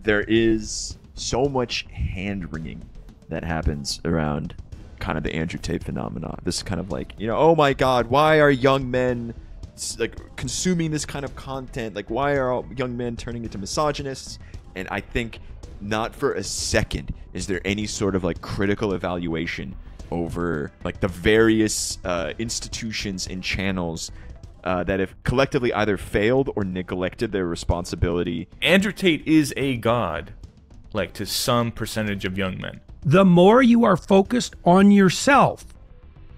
there is so much hand-wringing that happens around kind of the Andrew Tate phenomenon. This kind of like, oh my God, why are young men like consuming this kind of content? Like, why are all young men turning into misogynists? And I think not for a second is there any sort of like critical evaluation over like the various institutions and channels that have collectively either failed or neglected their responsibility. Andrew Tate is a god, like to some percentage of young men. The more you are focused on yourself,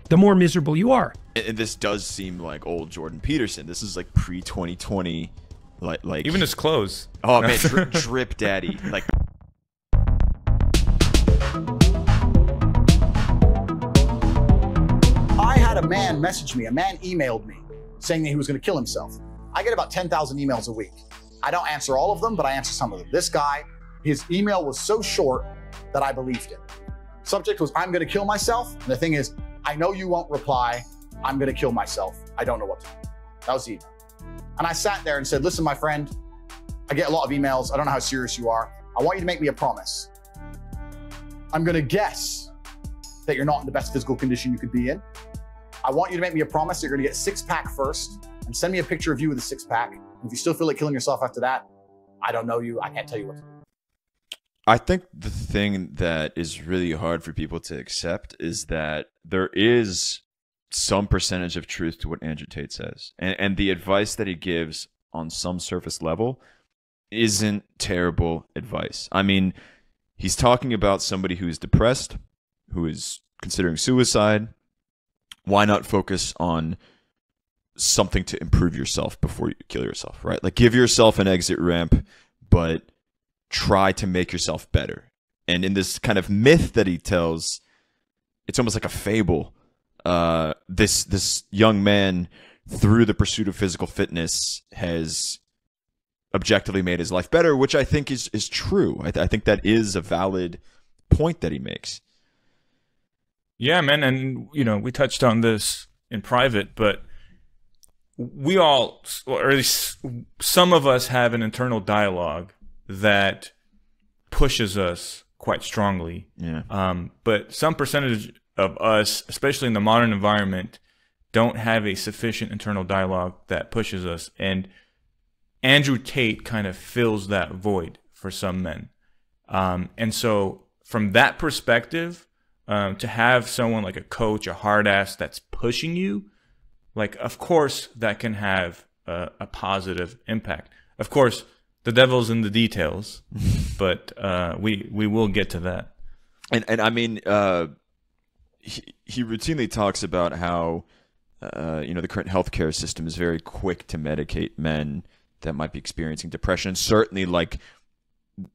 the more miserable you are. And this does seem like old Jordan Peterson. This is like pre-2020, like even his clothes. Oh man, drip daddy. Like, I had a man message me, a man emailed me saying that he was going to kill himself. I get about 10,000 emails a week. I don't answer all of them, but I answer some of them. This guy, his email was so short that I believed it. Subject was, I'm going to kill myself. And the thing is, I know you won't reply. I'm going to kill myself. I don't know what to do. That was the email. And I sat there and said, listen, my friend, I get a lot of emails. I don't know how serious you are. I want you to make me a promise. I'm going to guess that you're not in the best physical condition you could be in. I want you to make me a promise that you're going to get a six-pack first and send me a picture of you with a six-pack. And if you still feel like killing yourself after that, I don't know you. I can't tell you what to do. I think the thing that is really hard for people to accept is that there is some percentage of truth to what Andrew Tate says. And the advice that he gives on some surface level isn't terrible advice. I mean, he's talking about somebody who is depressed, who is considering suicide. Why not focus on something to improve yourself before you kill yourself, right? Like, give yourself an exit ramp, but try to make yourself better. And in this kind of myth that he tells, it's almost like a fable. This young man, through the pursuit of physical fitness, has objectively made his life better, which I think is true. I think that is a valid point that he makes. Yeah, man, and we touched on this in private, but we all, or at least some of us, have an internal dialogue that pushes us quite strongly. Yeah. But some percentage of us, especially in the modern environment, don't have a sufficient internal dialogue that pushes us. And Andrew Tate kind of fills that void for some men. And so from that perspective, to have someone like a coach, a hard ass that's pushing you, like, of course that can have a positive impact. Of course, the devil's in the details, but we will get to that. And I mean, he routinely talks about how the current healthcare system is very quick to medicate men that might be experiencing depression. Certainly, like,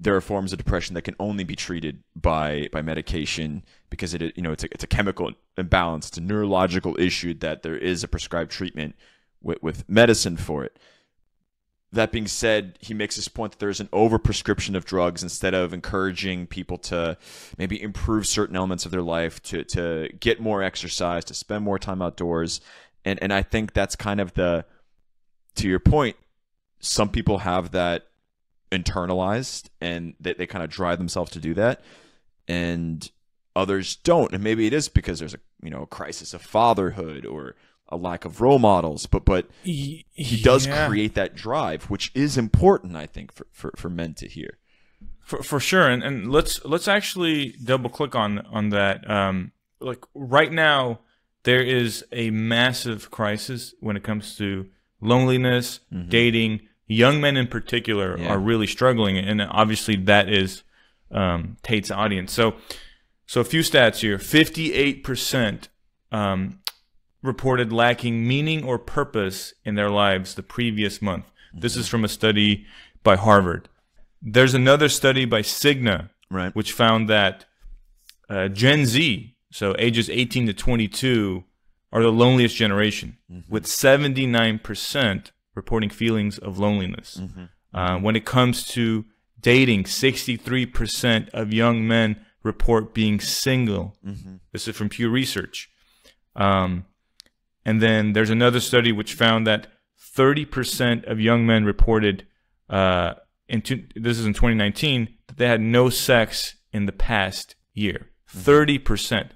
there are forms of depression that can only be treated by medication because it's a chemical imbalance. It's a neurological issue that there is a prescribed treatment with medicine for it. That being said, he makes this point that there's an overprescription of drugs instead of encouraging people to maybe improve certain elements of their life, to get more exercise, to spend more time outdoors. And I think that's kind of to your point, some people have that internalized and they kind of drive themselves to do that, and others don't. And maybe it is because there's a crisis of fatherhood or a lack of role models, but he does create that drive, which is important, I think, for men to hear. For sure. And let's actually double click on that. Like, right now there is a massive crisis when it comes to loneliness, dating. Young men in particular are really struggling, and obviously that is Tate's audience. So a few stats here. 58% reported lacking meaning or purpose in their lives the previous month. This is from a study by Harvard. There's another study by Cigna, right, which found that Gen Z, so ages 18 to 22, are the loneliest generation, with 79% reporting feelings of loneliness. When it comes to dating, 63% of young men report being single. This is from Pew Research. And then there's another study which found that 30% of young men reported this is in 2019, that they had no sex in the past year. 30%.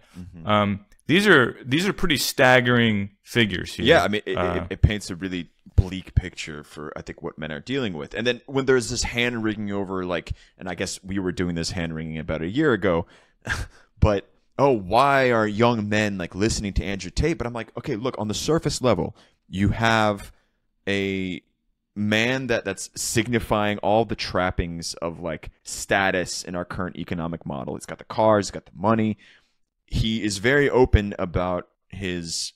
These are pretty staggering figures here. Yeah, I mean, it paints a really bleak picture for, I think, what men are dealing with. And then when there's this hand wringing over, like, and I guess we were doing this hand wringing about a year ago, but why are young men like listening to Andrew Tate? But I'm like, okay, look, on the surface level, you have a man that's signifying all the trappings of like status in our current economic model. He's got the cars, he's got the money. He is very open about his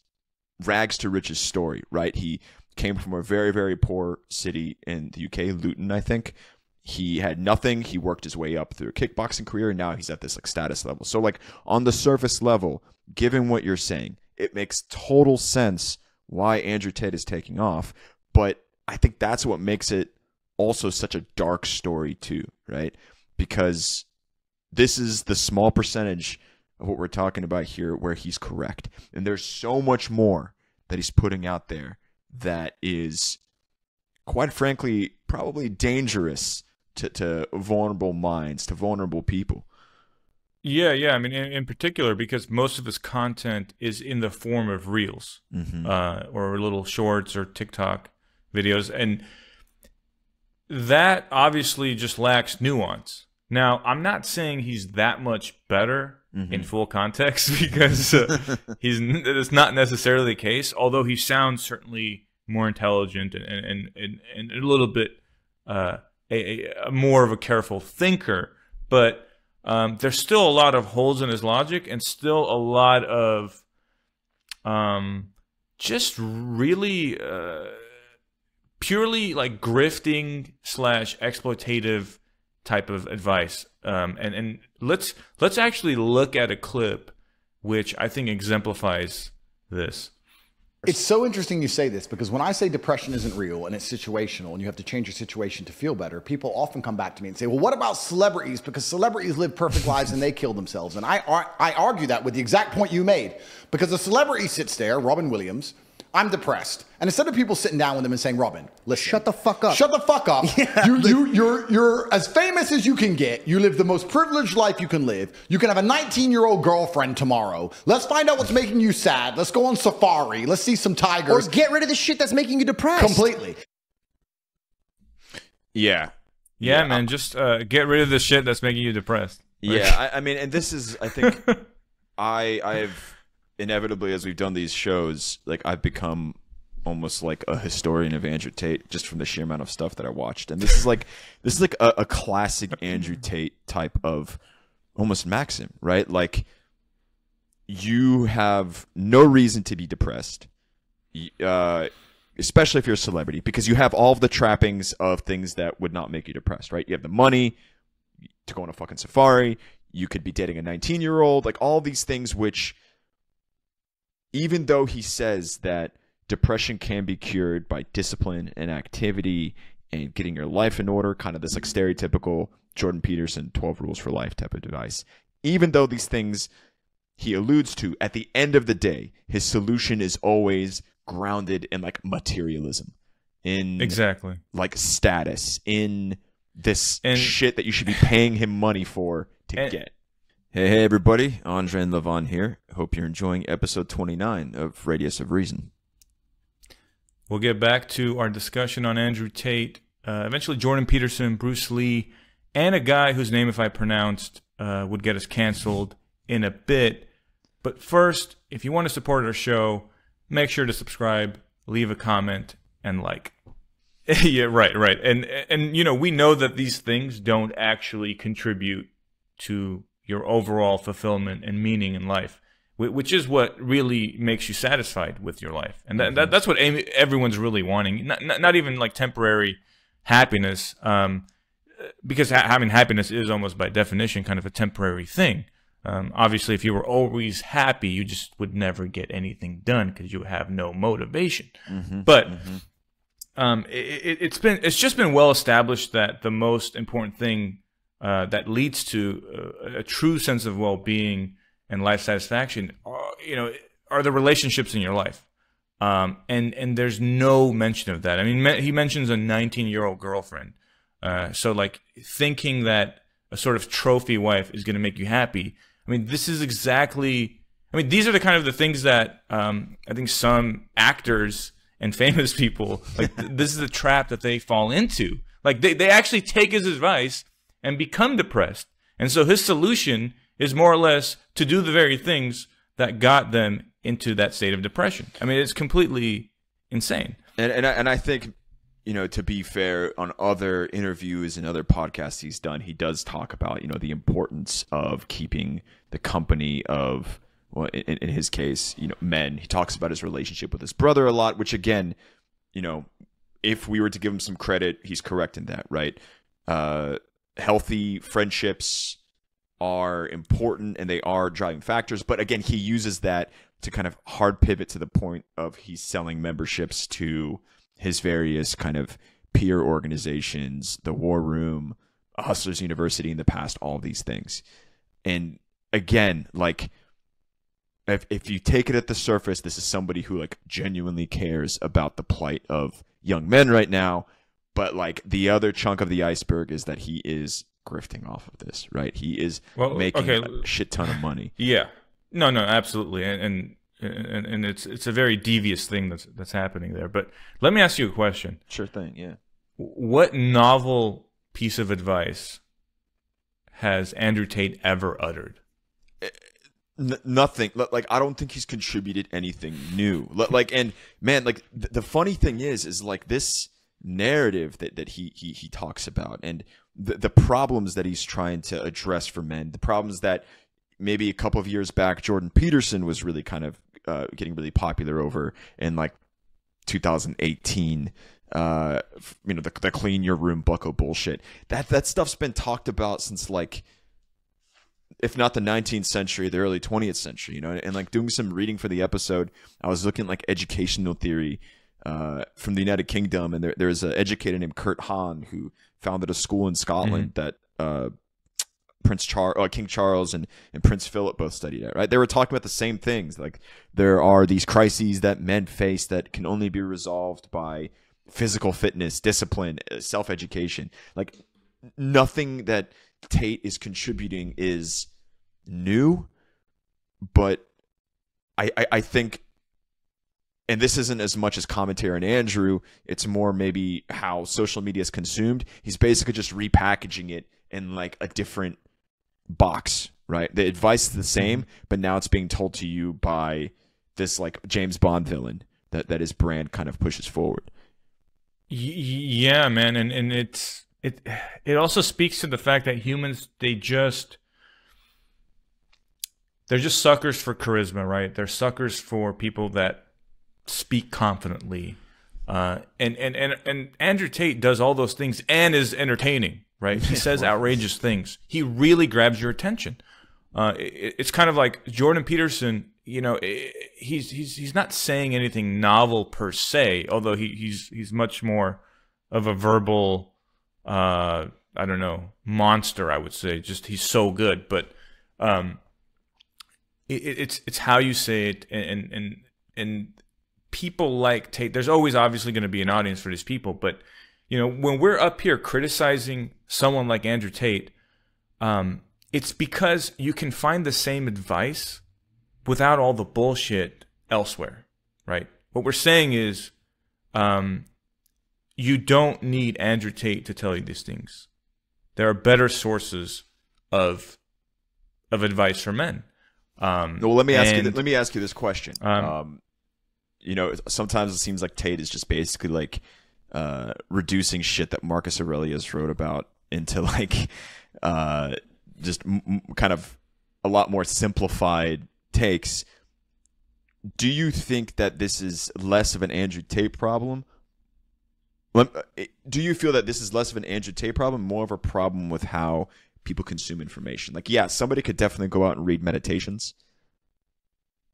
rags to riches story, right? He came from a very, very poor city in the UK, Luton, I think. He had nothing. He worked his way up through a kickboxing career, and now he's at this like status level. So like on the surface level, given what you're saying, it makes total sense why Andrew Tate is taking off. But I think that's what makes it also such a dark story too, right? Because this is the small percentage of what we're talking about here where he's correct. And there's so much more that he's putting out there that is, quite frankly, probably dangerous to vulnerable minds, to vulnerable people. Yeah. I mean, in particular, because most of his content is in the form of reels or little shorts or TikTok videos. And that obviously just lacks nuance. Now, I'm not saying he's that much better in full context, because it's not necessarily the case, although he sounds certainly more intelligent and a little bit a more of a careful thinker. But there's still a lot of holes in his logic, and still a lot of just really purely like grifting / exploitative type of advice. And let's actually look at a clip which I think exemplifies this. It's so interesting you say this, because when I say depression isn't real and it's situational and you have to change your situation to feel better, people often come back to me and say, well, what about celebrities? Because celebrities live perfect lives and they kill themselves. And I argue that with the exact point you made, because a celebrity sits there, Robin Williams, I'm depressed. And instead of people sitting down with him and saying, Robin, listen, shut the fuck up. Shut the fuck up. Yeah. You're as famous as you can get. You live the most privileged life you can live. You can have a 19-year-old girlfriend tomorrow. Let's find out what's making you sad. Let's go on safari. Let's see some tigers. Or get rid of the shit that's making you depressed. Completely. Yeah, man. Just get rid of the shit that's making you depressed. Yeah, I mean, and this is, I think, I've inevitably, as we've done these shows, like I've become almost like a historian of Andrew Tate just from the sheer amount of stuff that I watched. And this is like a classic Andrew Tate type of almost maxim, right? Like, you have no reason to be depressed, especially if you're a celebrity, because you have all of the trappings of things that would not make you depressed, right? You have the money to go on a fucking safari. You could be dating a 19-year-old, like all these things which, even though he says that depression can be cured by discipline and activity and getting your life in order, kind of this like stereotypical Jordan Peterson 12 rules for life type of advice, even though these things he alludes to, at the end of the day, his solution is always grounded in like materialism, in exactly like status, in this shit that you should be paying him money for to get. Hey everybody, Andrey and Levon here. Hope you're enjoying episode 29 of Radius of Reason. We'll get back to our discussion on Andrew Tate, eventually Jordan Peterson, Bruce Lee, and a guy whose name, if I pronounced, would get us canceled in a bit. But first, if you want to support our show, make sure to subscribe, leave a comment, and like. Yeah, right. And you know, we know that these things don't actually contribute to your overall fulfillment and meaning in life, which is what really makes you satisfied with your life. And that's what everyone's really wanting. Not even like temporary happiness, because having happiness is almost by definition kind of a temporary thing. Obviously, if you were always happy, you just would never get anything done because you have no motivation. But it's just been well established that the most important thing that leads to a true sense of well-being and life satisfaction are the relationships in your life. And there's no mention of that. I mean, he mentions a 19-year-old girlfriend. So like thinking that a sort of trophy wife is going to make you happy. I mean, this is exactly, I mean, these are the kind of the things that I think some actors and famous people, like this is the trap that they fall into. Like they actually take his advice and become depressed. And so his solution is more or less to do the very things that got them into that state of depression. I mean, it's completely insane. And I think, you know, to be fair, on other interviews and other podcasts he's done, he does talk about, you know, the importance of keeping the company of, well, in his case, you know, men. He talks about his relationship with his brother a lot, which again, you know, if we were to give him some credit, he's correct in that, right? Healthy friendships are important and they are driving factors. But again, he uses that to kind of hard pivot to the point of he's selling memberships to his various kind of peer organizations, the War Room, Hustlers University in the past, all these things. And again, like, if you take it at the surface, this is somebody who like genuinely cares about the plight of young men right now. But like the other chunk of the iceberg is that he is grifting off of this, right? He is making a shit ton of money. Yeah, no, absolutely, and it's a very devious thing that's happening there. But let me ask you a question. Sure thing. Yeah. What novel piece of advice has Andrew Tate ever uttered? Nothing. Like, I don't think he's contributed anything new. Like, and man, like the funny thing is like this narrative that he talks about, and the problems that he's trying to address for men, the problems that maybe a couple of years back Jordan Peterson was really kind of getting really popular over in like 2018. You know, the clean your room bucko bullshit. That stuff's been talked about since like, if not the 19th century, the early 20th century, you know. And like doing some reading for the episode, I was looking at like educational theory from the United Kingdom, and there's an educator named Kurt Hahn who founded a school in Scotland that King Charles and Prince Philip both studied at, right? They were talking about the same things. Like, there are these crises that men face that can only be resolved by physical fitness, discipline, self-education. Like, nothing that Tate is contributing is new, but I think, and this isn't as much as commentary on Andrew, it's more maybe how social media is consumed. He's basically just repackaging it in like a different box, right? The advice is the same, but now it's being told to you by this like James Bond villain that his brand kind of pushes forward. Yeah, man, and it also speaks to the fact that humans, they're just suckers for charisma, right? They're suckers for people that speak confidently, and Andrew Tate does all those things and is entertaining, right? He says outrageous things. He really grabs your attention. It's kind of like Jordan Peterson. You know, he's not saying anything novel per se, although he's much more of a verbal, I don't know, monster, I would say. Just he's so good, but it's how you say it, and people like Tate. There's always obviously going to be an audience for these people, but you know, when we're up here criticizing someone like Andrew Tate, it's because you can find the same advice without all the bullshit elsewhere, right? What we're saying is, you don't need Andrew Tate to tell you these things. There are better sources of advice for men. Well, let me ask you this question. You know, sometimes it seems like Tate is just basically like reducing shit that Marcus Aurelius wrote about into like just kind of a lot more simplified takes. Do you think that this is less of an Andrew Tate problem? Do you feel that this is less of an Andrew Tate problem, more of a problem with how people consume information? Like, yeah, somebody could definitely go out and read Meditations,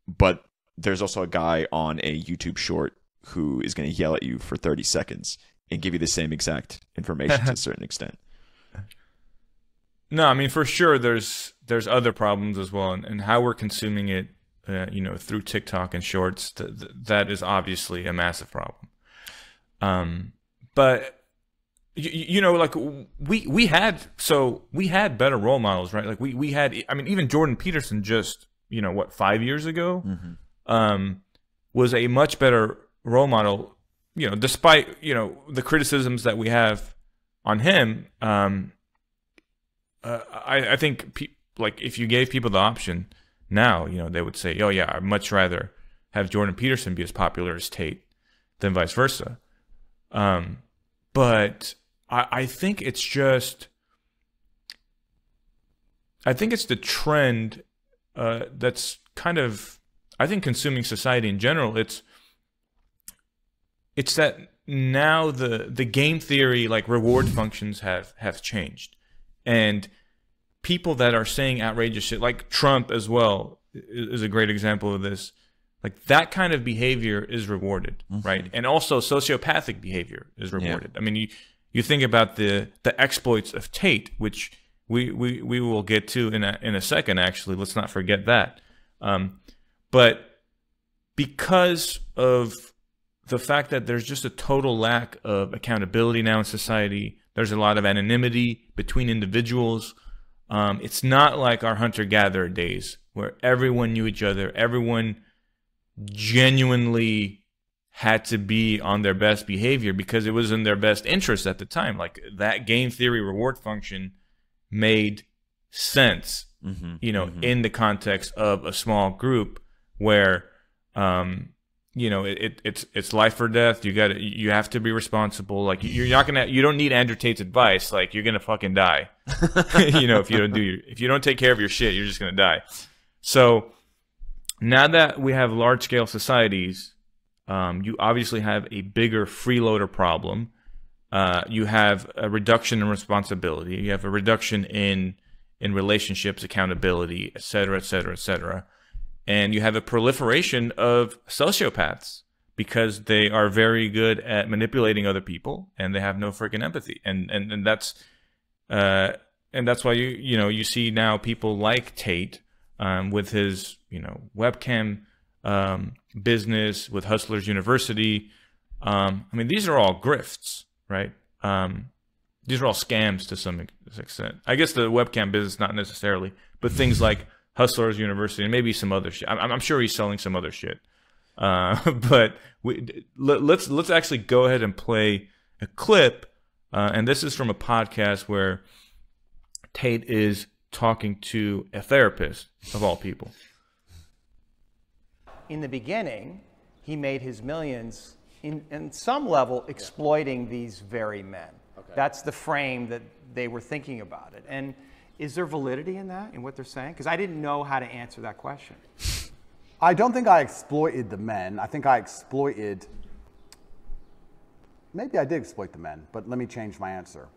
but there's also a guy on a YouTube short who is going to yell at you for 30 seconds and give you the same exact information to a certain extent. No, I mean, for sure, there's other problems as well, and how we're consuming it, you know, through TikTok and Shorts. That is obviously a massive problem. But you know, like we had better role models, right? Like we had, I mean, even Jordan Peterson just, you know, what, 5 years ago, was a much better role model, you know, despite, you know, the criticisms that we have on him. I think like if you gave people the option now, you know, they would say, oh yeah, I'd much rather have Jordan Peterson be as popular as Tate than vice versa. But I think it's just, I think it's the trend that's kind of, I think, consuming society in general. It's that now the game theory, like reward functions have changed, and people that are saying outrageous shit, like Trump as well, is a great example of this. Like that kind of behavior is rewarded, right? And also sociopathic behavior is rewarded. I mean, you think about the exploits of Tate, which we will get to in a second. Actually, let's not forget that. But because of the fact that there's just a total lack of accountability now in society, there's a lot of anonymity between individuals. It's not like our hunter-gatherer days where everyone knew each other, everyone genuinely had to be on their best behavior because it was in their best interest at the time. Like that game theory reward function made sense, you know, in the context of a small group where, you know, it's life or death. You have to be responsible. Like you don't need Andrew Tate's advice. Like you're gonna fucking die. You know, if you don't take care of your shit, you're just gonna die. So now that we have large scale societies, you obviously have a bigger freeloader problem. You have a reduction in responsibility. You have a reduction in relationships, accountability, et cetera, et cetera, et cetera. And you have a proliferation of sociopaths because they are very good at manipulating other people and they have no freaking empathy. And that's why you see now people like Tate with his, you know, webcam business, with Hustlers University. I mean, these are all grifts, right? These are all scams to some extent. I guess the webcam business, not necessarily, but things like Hustlers University and maybe some other shit. I'm sure he's selling some other shit. But let's actually go ahead and play a clip. And this is from a podcast where Tate is talking to a therapist, of all people. In the beginning, he made his millions in some level exploiting these very men. Okay. That's the frame that they were thinking about it. And is there validity in that, in what they're saying? Because I didn't know how to answer that question. I don't think I exploited the men. I think I exploited, maybe I did exploit the men, but let me change my answer.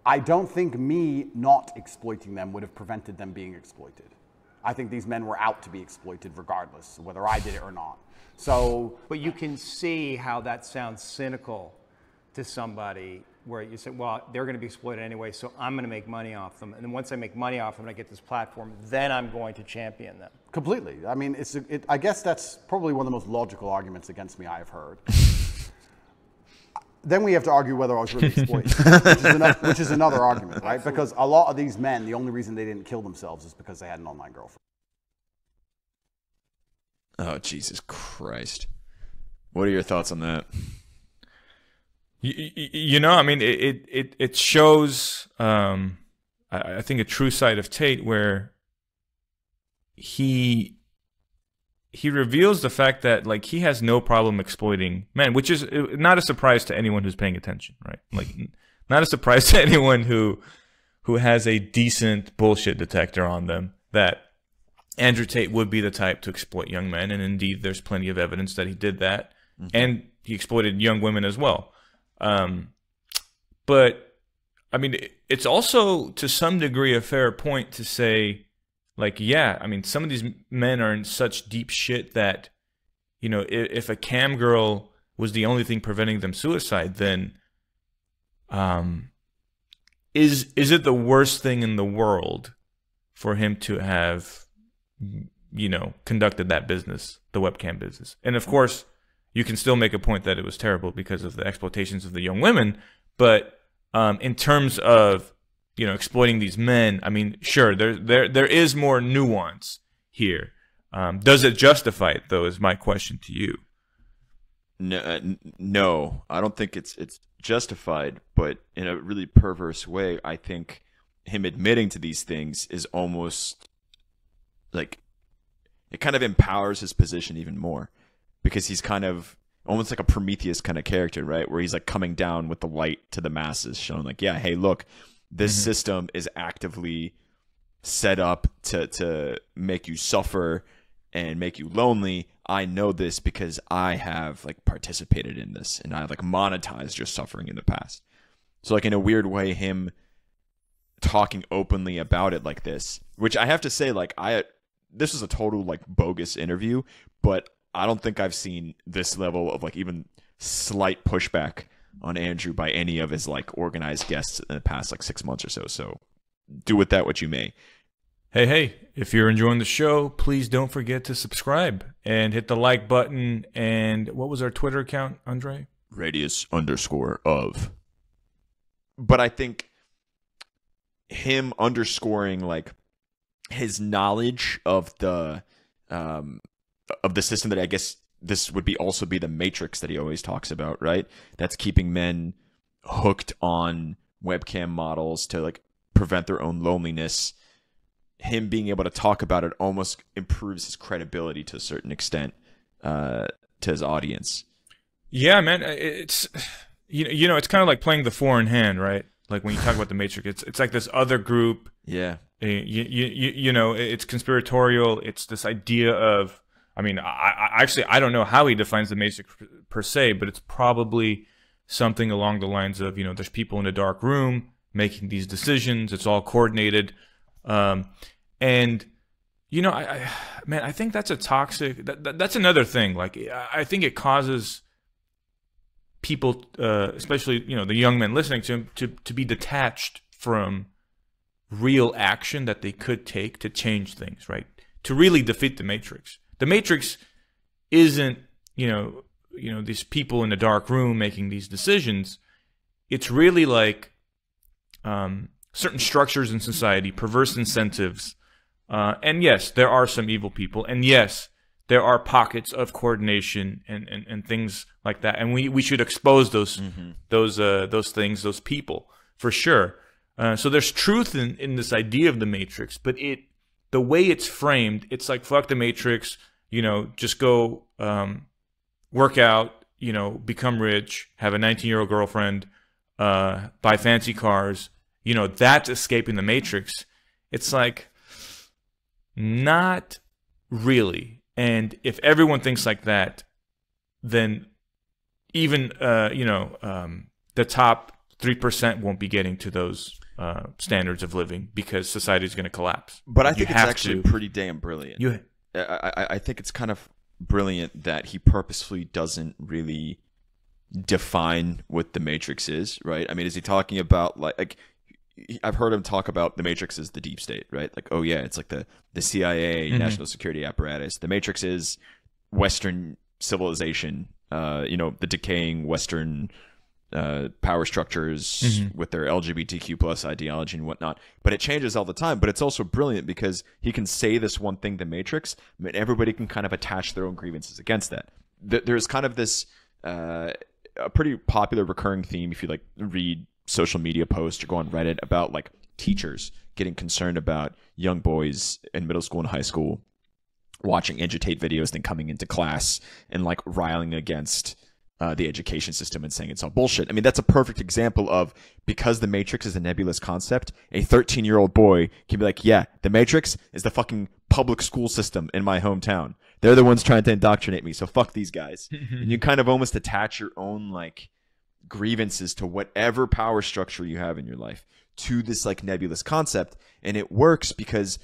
I don't think me not exploiting them would have prevented them being exploited. I think these men were out to be exploited regardless, whether I did it or not. So, but you can see how that sounds cynical to somebody, where you say, well, they're going to be exploited anyway, so I'm going to make money off them. And then once I make money off them and I get this platform, then I'm going to champion them. Completely. I mean, I guess that's probably one of the most logical arguments against me I've heard. Then we have to argue whether I was really exploited, which is another argument, right? Absolutely. Because a lot of these men, the only reason they didn't kill themselves is because they had an online girlfriend. Oh, Jesus Christ. What are your thoughts on that? You know, I mean, it shows, I think, a true side of Tate where he reveals the fact that, like, he has no problem exploiting men, which is not a surprise to anyone who's paying attention, right? Like, not a surprise to anyone who has a decent bullshit detector on them, that Andrew Tate would be the type to exploit young men, and indeed there's plenty of evidence that he did that, and he exploited young women as well. But I mean, it's also to some degree a fair point to say, like, yeah, I mean, some of these men are in such deep shit that, you know, if a cam girl was the only thing preventing them suicide, then is it the worst thing in the world for him to have, you know, conducted that business, the webcam business? And of course, you can still make a point that it was terrible because of the exploitations of the young women, but in terms of, you know, exploiting these men, I mean, sure, there is more nuance here. Does it justify it, though, is my question to you. No, I don't think it's justified, but in a really perverse way, I think him admitting to these things is almost like, it kind of empowers his position even more, because he's kind of almost like a Prometheus kind of character, right? Where he's like coming down with the light to the masses, showing like, yeah, hey, look, this system is actively set up to make you suffer and make you lonely. I know this because I have like participated in this, and I've like monetized your suffering in the past. So like in a weird way, him talking openly about it like this, which I have to say, like this was a total like bogus interview, but I don't think I've seen this level of like even slight pushback on Andrew by any of his like organized guests in the past like 6 months or so. So do with that what you may. Hey, if you're enjoying the show, please don't forget to subscribe and hit the like button. And what was our Twitter account, Andre? Radius_of. But I think him underscoring like his knowledge of the system, that I guess this would be also be the matrix that he always talks about, right? That's keeping men hooked on webcam models to like prevent their own loneliness. Him being able to talk about it almost improves his credibility to a certain extent to his audience. Yeah, man, it's you know, it's kind of like playing the foreign hand, right? Like when you talk about the Matrix, it's like this other group. Yeah. You know, it's conspiratorial. It's this idea of, I mean, I don't know how he defines the Matrix per se, but it's probably something along the lines of, you know, there's people in a dark room making these decisions. It's all coordinated. And, you know, I think that's a toxic, that's another thing. Like, I think it causes people, especially, you know, the young men listening to him, to be detached from real action that they could take to change things, right? To really defeat the Matrix. The Matrix isn't, you know, these people in a dark room making these decisions. It's really like certain structures in society, perverse incentives, and yes, there are some evil people, and yes, there are pockets of coordination and things like that, and we should expose those things, those people, for sure. So there's truth in this idea of the Matrix, but the way it's framed, it's like, fuck the Matrix, you know, just go work out, you know, become rich, have a 19-year-old girlfriend, buy fancy cars, you know, that's escaping the Matrix. It's like, not really. And if everyone thinks like that, then even, the top 3% won't be getting to those standards of living, because society is going to collapse. But I think it's actually pretty damn brilliant. I think it's kind of brilliant that he purposefully doesn't really define what the Matrix is, right? I mean, is he talking about like I've heard him talk about the Matrix as the deep state, right? Like, oh yeah, it's like the CIA, national security apparatus. The Matrix is Western civilization, the decaying Western power structures with their LGBTQ plus ideology and whatnot. But it changes all the time. But it's also brilliant because he can say this one thing, the Matrix, but everybody can kind of attach their own grievances against that. There's kind of this a pretty popular recurring theme if you like read social media posts or go on Reddit about like teachers getting concerned about young boys in middle school and high school watching Andrew Tate videos, then coming into class and like riling against the education system and saying it's all bullshit. I mean, that's a perfect example of, because the Matrix is a nebulous concept, a 13-year-old boy can be like, yeah, the Matrix is the fucking public school system in my hometown. They're the ones trying to indoctrinate me, so fuck these guys. And you kind of almost attach your own like grievances to whatever power structure you have in your life to this like nebulous concept, and it works because,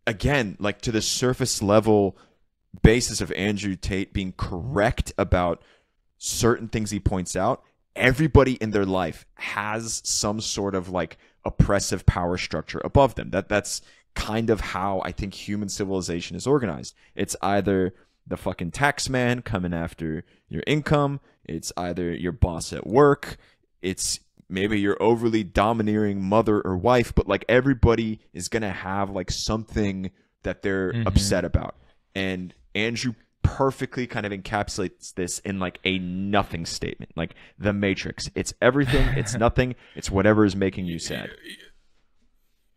again, like to the surface level basis of Andrew Tate being correct about certain things he points out, everybody in their life has some sort of like oppressive power structure above them. That's kind of how I think human civilization is organized. It's either the fucking tax man coming after your income, it's either your boss at work, it's maybe your overly domineering mother or wife, but like everybody is going to have like something that they're upset about. And Andrew perfectly kind of encapsulates this in like a nothing statement, like the Matrix. It's everything, it's nothing, it's whatever is making you sad.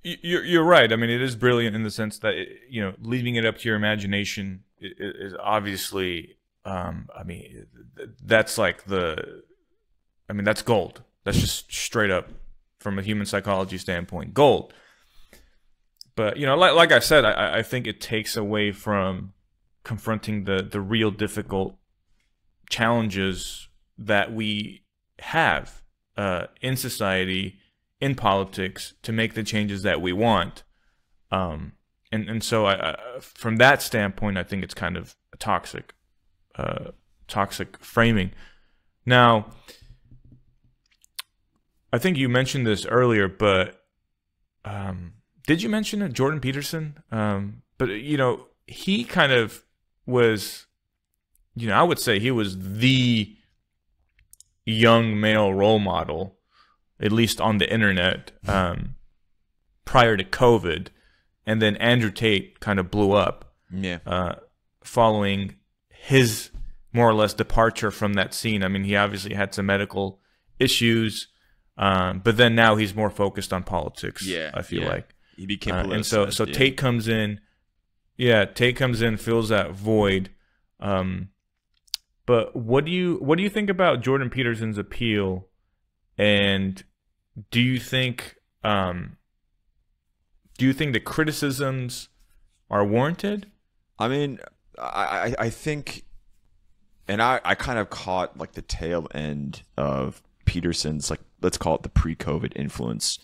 You're right. I mean, it is brilliant in the sense that, you know, leaving it up to your imagination is obviously, I mean, that's like that's gold. That's just straight up from a human psychology standpoint, gold. But, you know, like I said, I think it takes away from confronting the real difficult challenges that we have in society, in politics, to make the changes that we want. And so I from that standpoint, I think it's kind of a toxic framing. Now, I think you mentioned this earlier, but did you mention it, Jordan Peterson? But, you know, he kind of was, you know, I would say he was the young male role model, at least on the internet, prior to COVID. And then Andrew Tate kind of blew up following his more or less departure from that scene. I mean, he obviously had some medical issues, but then now he's more focused on politics, I feel like. He became and so Tate comes in. Yeah, Tate comes in, fills that void. But what do you think about Jordan Peterson's appeal? And do you think the criticisms are warranted? I mean, I think, and I kind of caught like the tail end of Peterson's, like, let's call it the pre-COVID influence.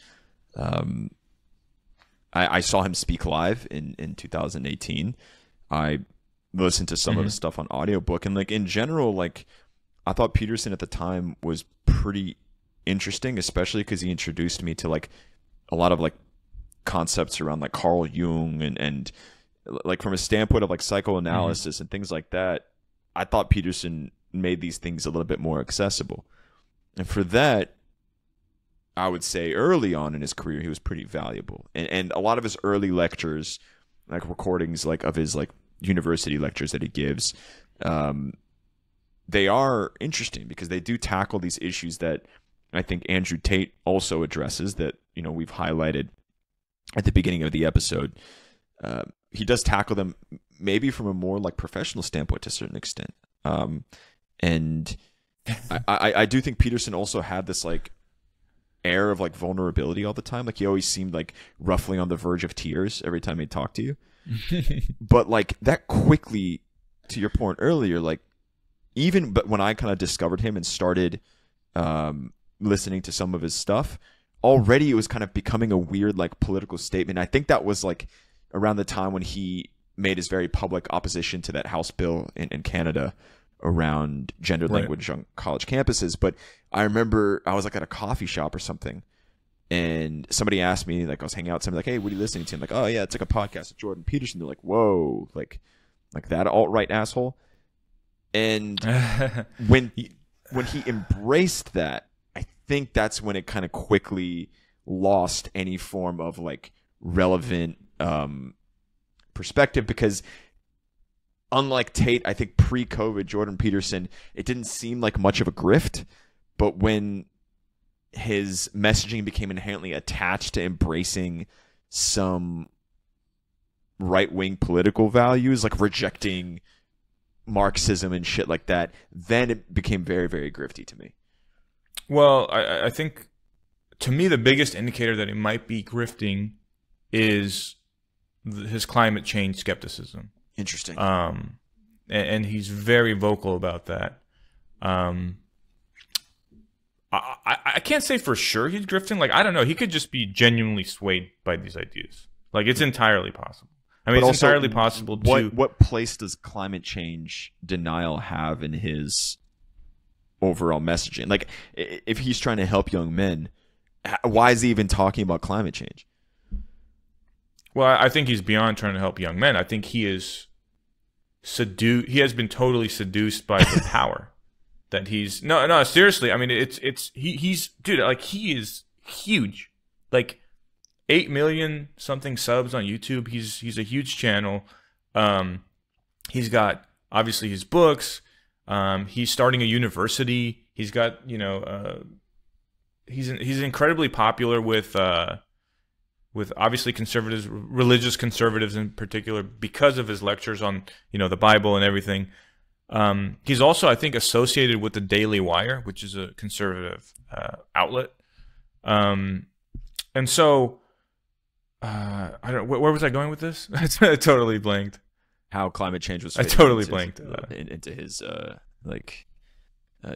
I saw him speak live in 2018. I listened to some of his stuff on audiobook, and like in general, like I thought Peterson at the time was pretty interesting, especially because he introduced me to like a lot of like concepts around like Carl Jung and like from a standpoint of like psychoanalysis and things like that. I thought Peterson made these things a little bit more accessible, and for that, I would say early on in his career, he was pretty valuable. And a lot of his early lectures, like recordings like of his like university lectures that he gives, they are interesting because they do tackle these issues that I think Andrew Tate also addresses, that, you know, we've highlighted at the beginning of the episode. He does tackle them maybe from a more like professional standpoint to a certain extent. And I do think Peterson also had this like air of like vulnerability all the time. Like he always seemed like roughly on the verge of tears every time he talked to you. But like that quickly, to your point earlier, like but when I kind of discovered him and started listening to some of his stuff, already it was kind of becoming a weird like political statement. I think that was like around the time when he made his very public opposition to that House bill in Canada around gendered language on college campuses. But I remember I was like at a coffee shop or something, and somebody asked me, like I was hanging out, somebody like, "Hey, what are you listening to?" I'm like, "Oh yeah, it's like a podcast with Jordan Peterson." They're like, "Whoa, like that alt-right asshole." And when he embraced that, I think that's when it kind of quickly lost any form of like relevant perspective, because unlike Tate, I think pre-COVID, Jordan Peterson, it didn't seem like much of a grift. But when his messaging became inherently attached to embracing some right-wing political values, like rejecting Marxism and shit like that, then it became very, very grifty to me. Well, I think, to me, the biggest indicator that he might be grifting is his climate change skepticism. Interesting. And he's very vocal about that. I can't say for sure he's grifting. Like, I don't know. He could just be genuinely swayed by these ideas. Like, it's entirely possible. I mean, it's entirely possible to... What place does climate change denial have in his overall messaging? Like, if he's trying to help young men, why is he even talking about climate change? Well, I think he's beyond trying to help young men. I think he is seduced. He has been totally seduced by the power. that he's no seriously. I mean, he's dude, like he is huge, like 8 million something subs on YouTube. He's a huge channel. He's got obviously his books. He's starting a university. He's got he's incredibly popular with obviously conservatives, religious conservatives in particular, because of his lectures on the Bible and everything. He's also, I think, associated with the Daily Wire, which is a conservative outlet. And so, I don't. Where was I going with this? I totally blanked. How climate change was. I totally blanked into his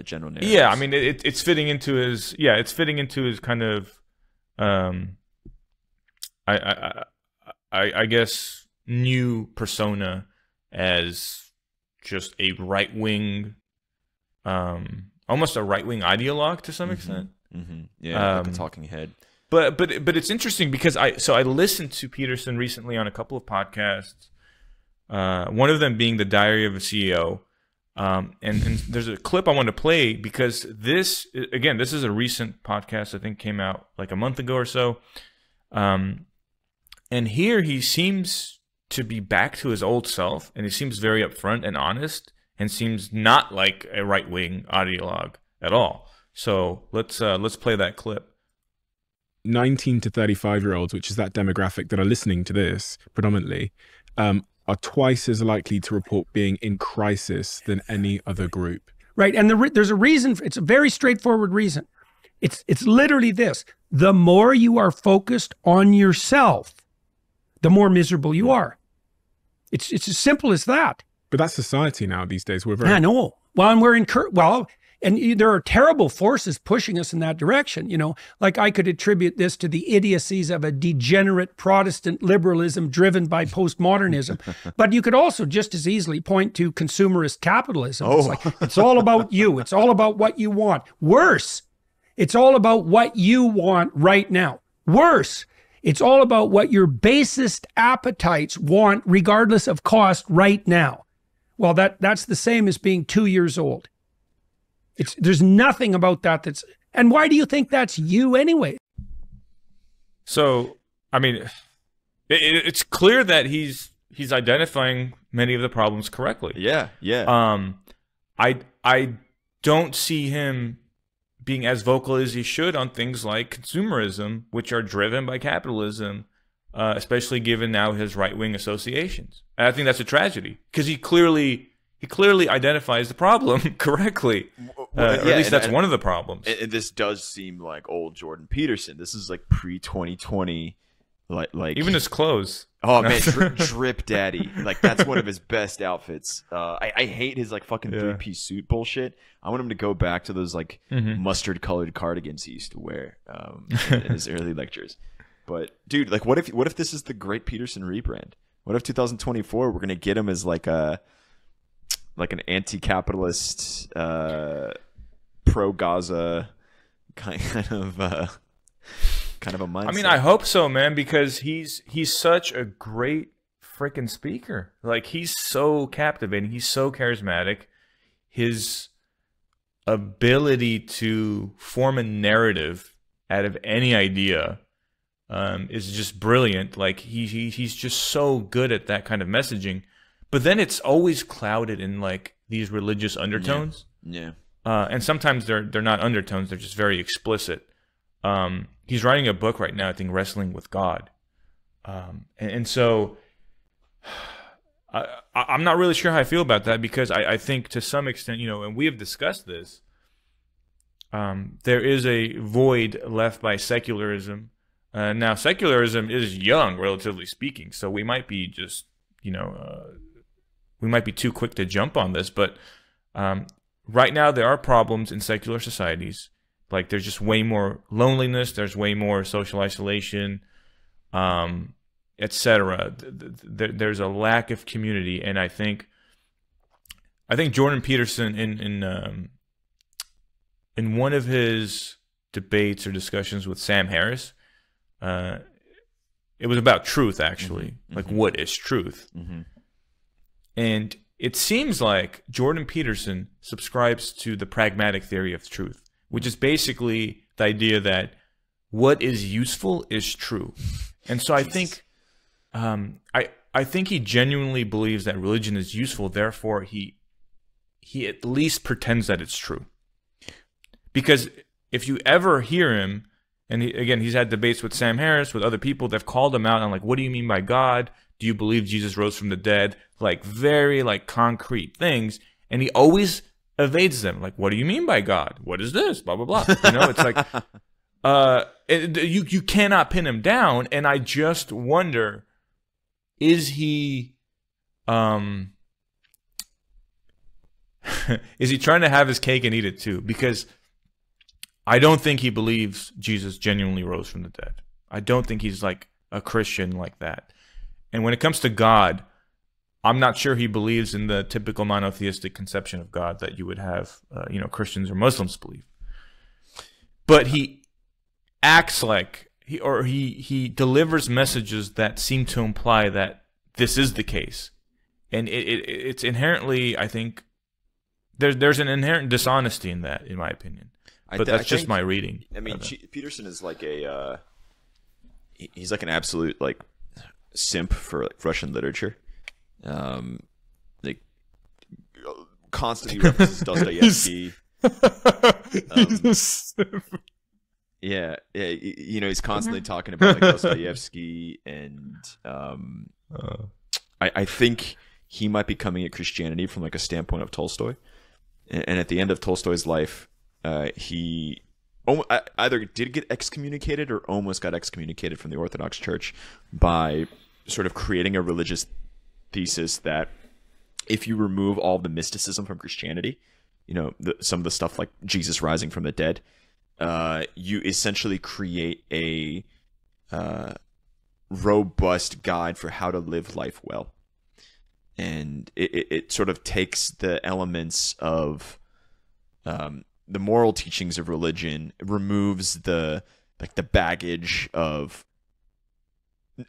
general narrative. Yeah, I mean, it's fitting into his. Yeah, it's fitting into his kind of. I guess new persona as just a right-wing, almost a right-wing ideologue to some extent. Yeah, like a talking head. But it's interesting because I listened to Peterson recently on a couple of podcasts. One of them being The Diary of a CEO. And there's a clip I want to play because this is a recent podcast. I think came out like a month ago or so. And here he seems to be back to his old self, and he seems very upfront and honest, and seems not like a right-wing ideologue at all. So let's play that clip. 19 to 35-year-olds, which is that demographic that are listening to this predominantly, are twice as likely to report being in crisis than any other group. Right, and there's a reason. It's a very straightforward reason. It's literally this: the more you are focused on yourself, the more miserable you are. It's as simple as that. But that's society now these days. We're very. I know. Well, and we're and there are terrible forces pushing us in that direction. Like I could attribute this to the idiocies of a degenerate Protestant liberalism driven by postmodernism. But you could also just as easily point to consumerist capitalism. It's like, it's all about you. It's all about what you want. Worse, it's all about what you want right now. Worse, it's all about what your basest appetites want, regardless of cost, right now. Well, that's the same as being 2 years old. There's nothing about that that's. And why do you think that's you anyway? So, I mean, it's clear that he's identifying many of the problems correctly. Yeah, yeah. I don't see him being as vocal as he should on things like consumerism, which are driven by capitalism, especially given now his right-wing associations. And I think that's a tragedy because he clearly identifies the problem correctly. Or at least that's one of the problems. And this does seem like old Jordan Peterson. This is like pre-2020, like even his clothes. Oh man, drip daddy. Like that's one of his best outfits. I hate his like fucking 3-piece suit bullshit. I want him to go back to those like mustard colored cardigans he used to wear in his early lectures. But dude, like what if this is the Great Peterson rebrand? What if 2024 we're gonna get him as like an anti-capitalist, pro-Gaza kind of a mindset? I mean, I hope so, man, because he's such a great freaking speaker. Like he's so captivating. He's so charismatic. His ability to form a narrative out of any idea is just brilliant. Like he's just so good at that kind of messaging. But then it's always clouded in like these religious undertones. Yeah. And sometimes they're not undertones, they're just very explicit. He's writing a book right now, I think, Wrestling with God. And so I'm not really sure how I feel about that because I think to some extent, and we have discussed this, there is a void left by secularism. Now, secularism is young, relatively speaking, so we might be just, we might be too quick to jump on this, but right now there are problems in secular societies. Like there's just way more loneliness, there's way more social isolation, etc. There's a lack of community, and I think Jordan Peterson in one of his debates or discussions with Sam Harris, it was about truth actually, like what is truth? And it seems like Jordan Peterson subscribes to the pragmatic theory of truth, which is basically the idea that what is useful is true. And so I think I think he genuinely believes that religion is useful, therefore he at least pretends that it's true. Because if you ever hear him, and again, he's had debates with Sam Harris, with other people that have called him out on like, what do you mean by God? Do you believe Jesus rose from the dead? Like very like concrete things. And he always evades them. Like, what do you mean by God? What is this? Blah, blah, blah. You know, it's like, you cannot pin him down. And I just wonder, is he trying to have his cake and eat it too? Because I don't think he believes Jesus genuinely rose from the dead. I don't think he's like a Christian like that. And when it comes to God, I'm not sure he believes in the typical monotheistic conception of God that you would have, Christians or Muslims believe. But he acts like he delivers messages that seem to imply that this is the case, and it's inherently, I think, there's an inherent dishonesty in that, in my opinion. But that's just my reading. I mean, Peterson is like he's like an absolute like simp for like Russian literature. Like constantly references Dostoevsky. He's a simp. Yeah, he's constantly talking about like Dostoevsky, and I think he might be coming at Christianity from like a standpoint of Tolstoy. And at the end of Tolstoy's life, he either did get excommunicated or almost got excommunicated from the Orthodox Church by sort of creating a religious thesis that if you remove all the mysticism from Christianity, some of the stuff like Jesus rising from the dead, you essentially create a robust guide for how to live life well. And it sort of takes the elements of the moral teachings of religion, removes the baggage of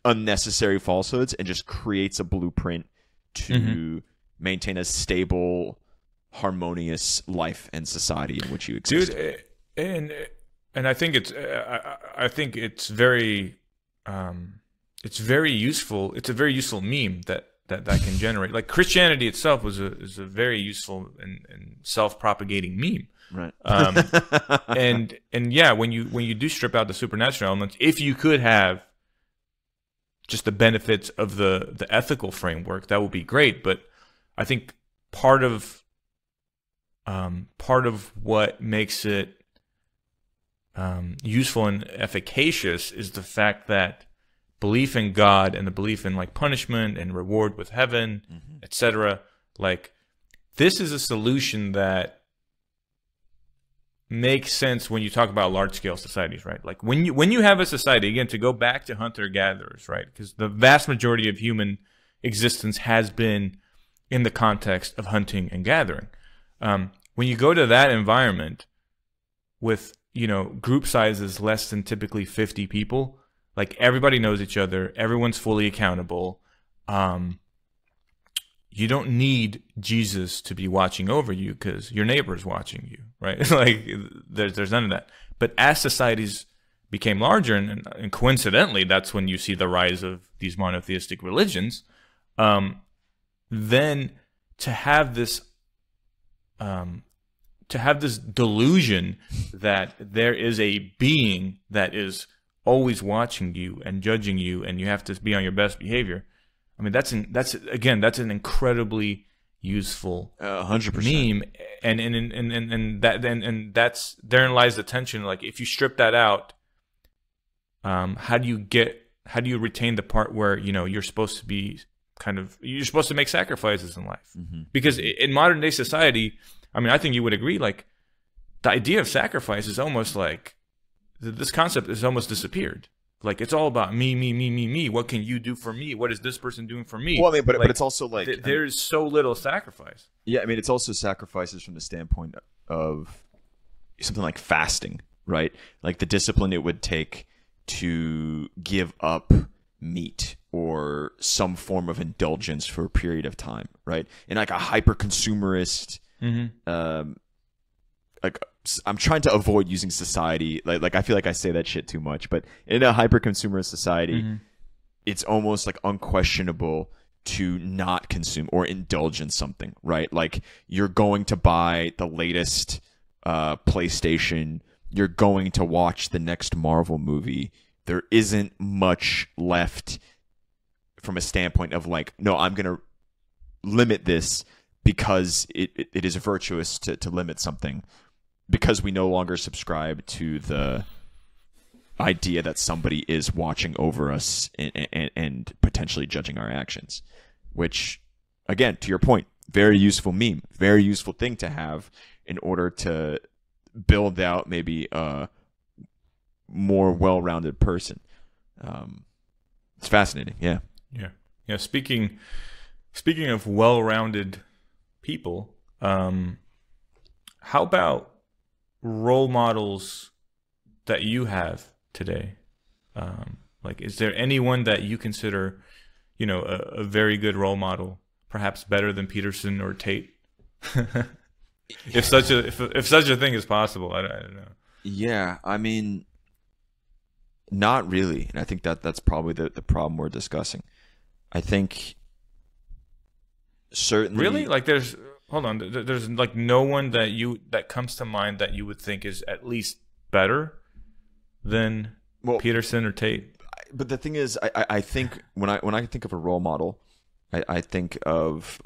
unnecessary falsehoods, and just creates a blueprint to maintain a stable, harmonious life and society in which you exist. Dude, and I think it's very useful. It's a very useful meme that can generate. Like Christianity itself is a very useful and self-propagating meme. Right. And yeah, when you do strip out the supernatural elements, if you could have just the benefits of the ethical framework, that would be great. But I think part of what makes it useful and efficacious is the fact that belief in God and the belief in like punishment and reward with heaven, etc. Like this is a solution that makes sense when you talk about large scale societies, right? Like when you have a society, again, to go back to hunter gatherers, right? Because the vast majority of human existence has been in the context of hunting and gathering. When you go to that environment with group sizes less than typically 50 people, like everybody knows each other, everyone's fully accountable. You don't need Jesus to be watching over you because your neighbor's watching you, right? Like there's none of that. But as societies became larger, and coincidentally, that's when you see the rise of these monotheistic religions. Then to have this delusion that there is a being that is always watching you and judging you, and you have to be on your best behavior. I mean, that's an incredibly useful 100% meme, and that's therein lies the tension. Like if you strip that out, how do you retain the part where you're supposed to be you're supposed to make sacrifices in life? Because in modern day society, I mean, I think you would agree, like the idea of sacrifice is almost like this concept has almost disappeared. Like it's all about me. What can you do for me? What is this person doing for me? Well, I mean, but it's also like there's so little sacrifice. Yeah, I mean, it's also sacrifices from the standpoint of something like fasting, right? Like the discipline it would take to give up meat or some form of indulgence for a period of time, right? In like a hyper consumerist, like I'm trying to avoid using society. Like I feel like I say that shit too much, but in a hyper consumerist society, it's almost like unquestionable to not consume or indulge in something, right? Like you're going to buy the latest PlayStation, you're going to watch the next Marvel movie. There isn't much left from a standpoint of like, no, I'm going to limit this because it is virtuous to limit something, because we no longer subscribe to the idea that somebody is watching over us and potentially judging our actions. Which, again, to your point, very useful meme, very useful thing to have in order to build out maybe a more well-rounded person. It's fascinating, yeah. Yeah. Speaking of well-rounded people, how about role models that you have today? Like, is there anyone that you consider, a very good role model, perhaps better than Peterson or Tate? if such a thing is possible, I don't know. Yeah, I mean, not really, and I think that's probably the problem we're discussing. I think certainly, really, like there's like no one that comes to mind that you would think is at least better than Peterson or Tate. But the thing is, I think when I think of a role model, I think of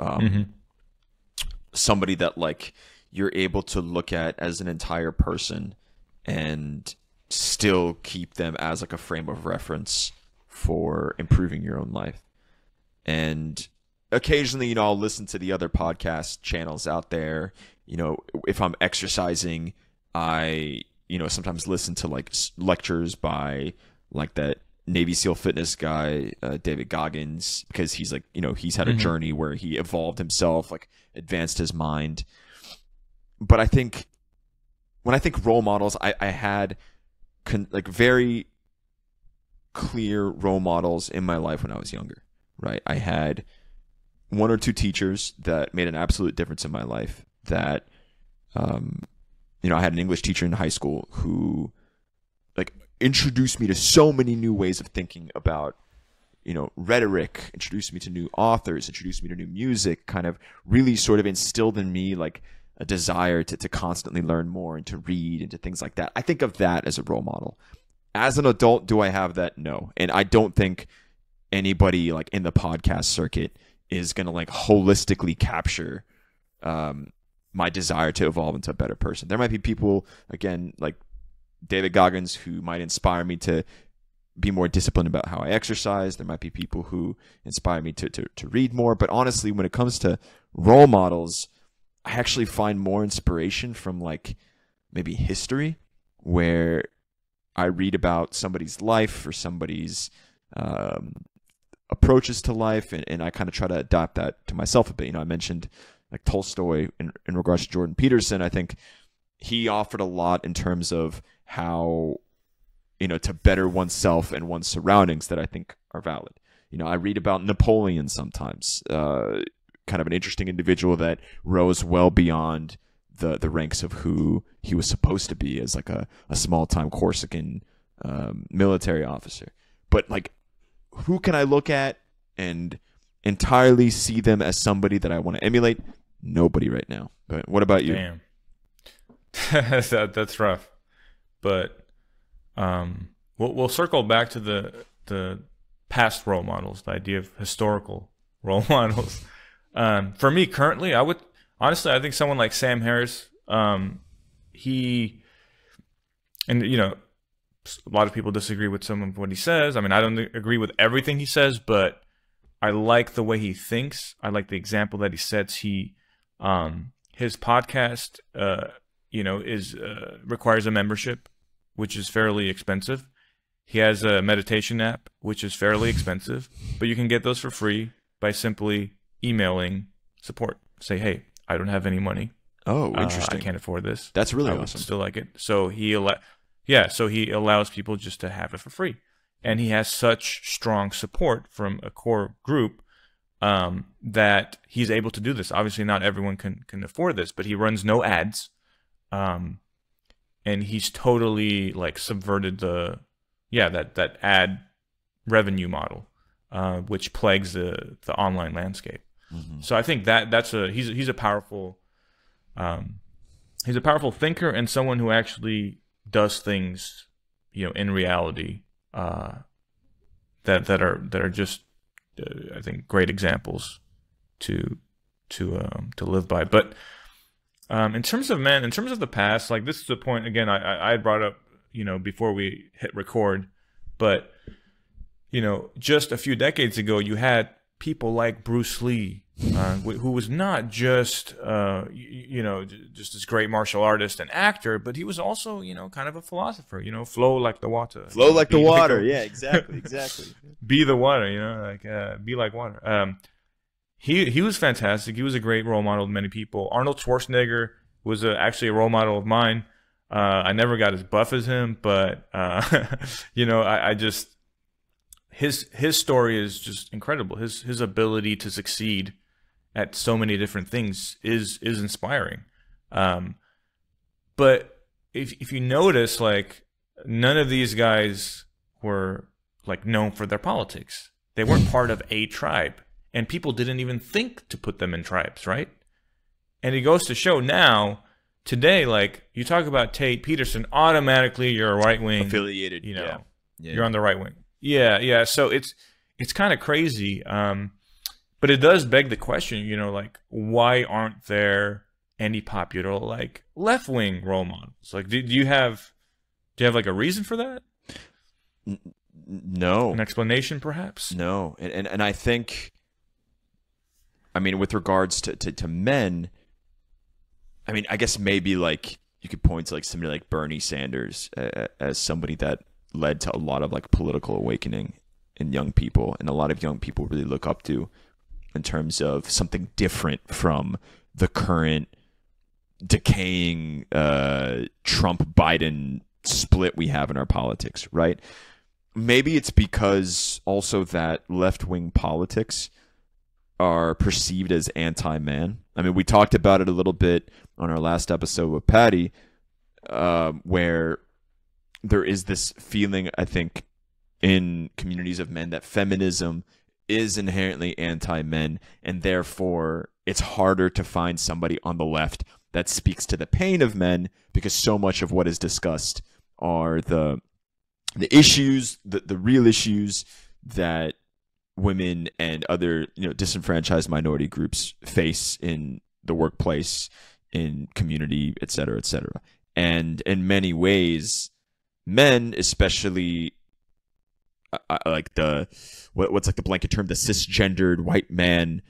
somebody that like you're able to look at as an entire person and still keep them as like a frame of reference for improving your own life. And occasionally, I'll listen to the other podcast channels out there. If I'm exercising, I sometimes listen to like lectures by like that Navy SEAL fitness guy, David Goggins, because he's like, he's had a journey where he evolved himself, like advanced his mind. But I think when I think role models, I had like very clear role models in my life when I was younger, right? I had one or two teachers that made an absolute difference in my life. That, I had an English teacher in high school who like introduced me to so many new ways of thinking about, rhetoric, introduced me to new authors, introduced me to new music, kind of really sort of instilled in me like a desire to constantly learn more and to read and to things like that. I think of that as a role model. As an adult, do I have that? No. And I don't think anybody like in the podcast circuit is going to like holistically capture my desire to evolve into a better person. There might be people, again, like David Goggins, who might inspire me to be more disciplined about how I exercise. There might be people who inspire me to read more. But honestly, when it comes to role models, I actually find more inspiration from like maybe history, where I read about somebody's life or somebody's approaches to life, and I kind of try to adapt that to myself a bit. I mentioned like Tolstoy in regards to Jordan Peterson. I think he offered a lot in terms of how, to better oneself and one's surroundings that I think are valid. I read about Napoleon sometimes, kind of an interesting individual that rose well beyond the ranks of who he was supposed to be as like a small-time Corsican military officer. But like, who can I look at and entirely see them as somebody that I want to emulate? Nobody right now. But what about you? Damn. That's rough. But we'll circle back to the past role models, the idea of historical role models. For me currently, I think someone like Sam Harris, he, and a lot of people disagree with some of what he says. I mean, I don't agree with everything he says, but I like the way he thinks. I like the example that he sets. His podcast, requires a membership, which is fairly expensive. He has a meditation app, which is fairly expensive, but you can get those for free by simply emailing support. Say, hey, I don't have any money. Oh, interesting. I can't afford this. That's really I would awesome. still like it. So he allows people just to have it for free. and he has such strong support from a core group that he's able to do this. Obviously, not everyone can afford this, but he runs no ads, and he's totally like subverted that ad revenue model, which plagues the online landscape. So I think he's a powerful thinker, and someone who actually does things, in reality, that are just I think great examples to live by. But in terms of men, in terms of the past, like this is the point again I brought up before we hit record, but just a few decades ago you had people like Bruce Lee, who was not just just this great martial artist and actor, but he was also kind of a philosopher. Flow like the water. Flow like the water. Yeah, exactly. Be the water. Be like water. He was fantastic. He was a great role model to many people. Arnold Schwarzenegger was actually a role model of mine. I never got as buff as him, but I just his story is just incredible. His ability to succeed at so many different things is inspiring. But if you notice, like none of these guys were like known for their politics. They weren't part of a tribe, and people didn't even think to put them in tribes, right? And it goes to show now, today, like you talk about Tate, Peterson, automatically you're a right wing affiliated. You're on the right wing. Yeah. So it's kind of crazy. But it does beg the question, like why aren't there any popular like left wing role models? Like, do you have like a reason for that? No. An explanation, perhaps? No. And I think, with regards to men, I guess maybe like you could point to like somebody like Bernie Sanders as somebody that led to a lot of like political awakening in young people, and a lot of young people really look up to in terms of something different from the current decaying Trump-Biden split we have in our politics, right? Maybe it's because also that left-wing politics are perceived as anti-man. We talked about it a little bit on our last episode with Patty, where there is this feeling, I think, in communities of men that feminism is inherently anti-men, and therefore it's harder to find somebody on the left that speaks to the pain of men, because so much of what is discussed are the issues, the real issues that women and other disenfranchised minority groups face in the workplace, in community, et cetera, and in many ways men, especially like what's like the blanket term, the cisgendered white man,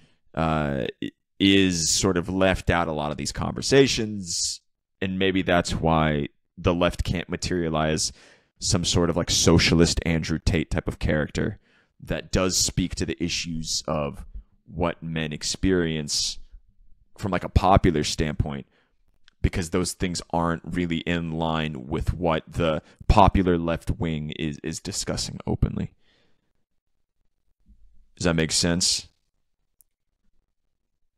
is sort of left out a lot of these conversations, and maybe that's why the left can't materialize some sort of like socialist Andrew Tate type of character that does speak to the issues of what men experience from like a popular standpoint, because those things aren't really in line with what the popular left wing is discussing openly. Does that make sense?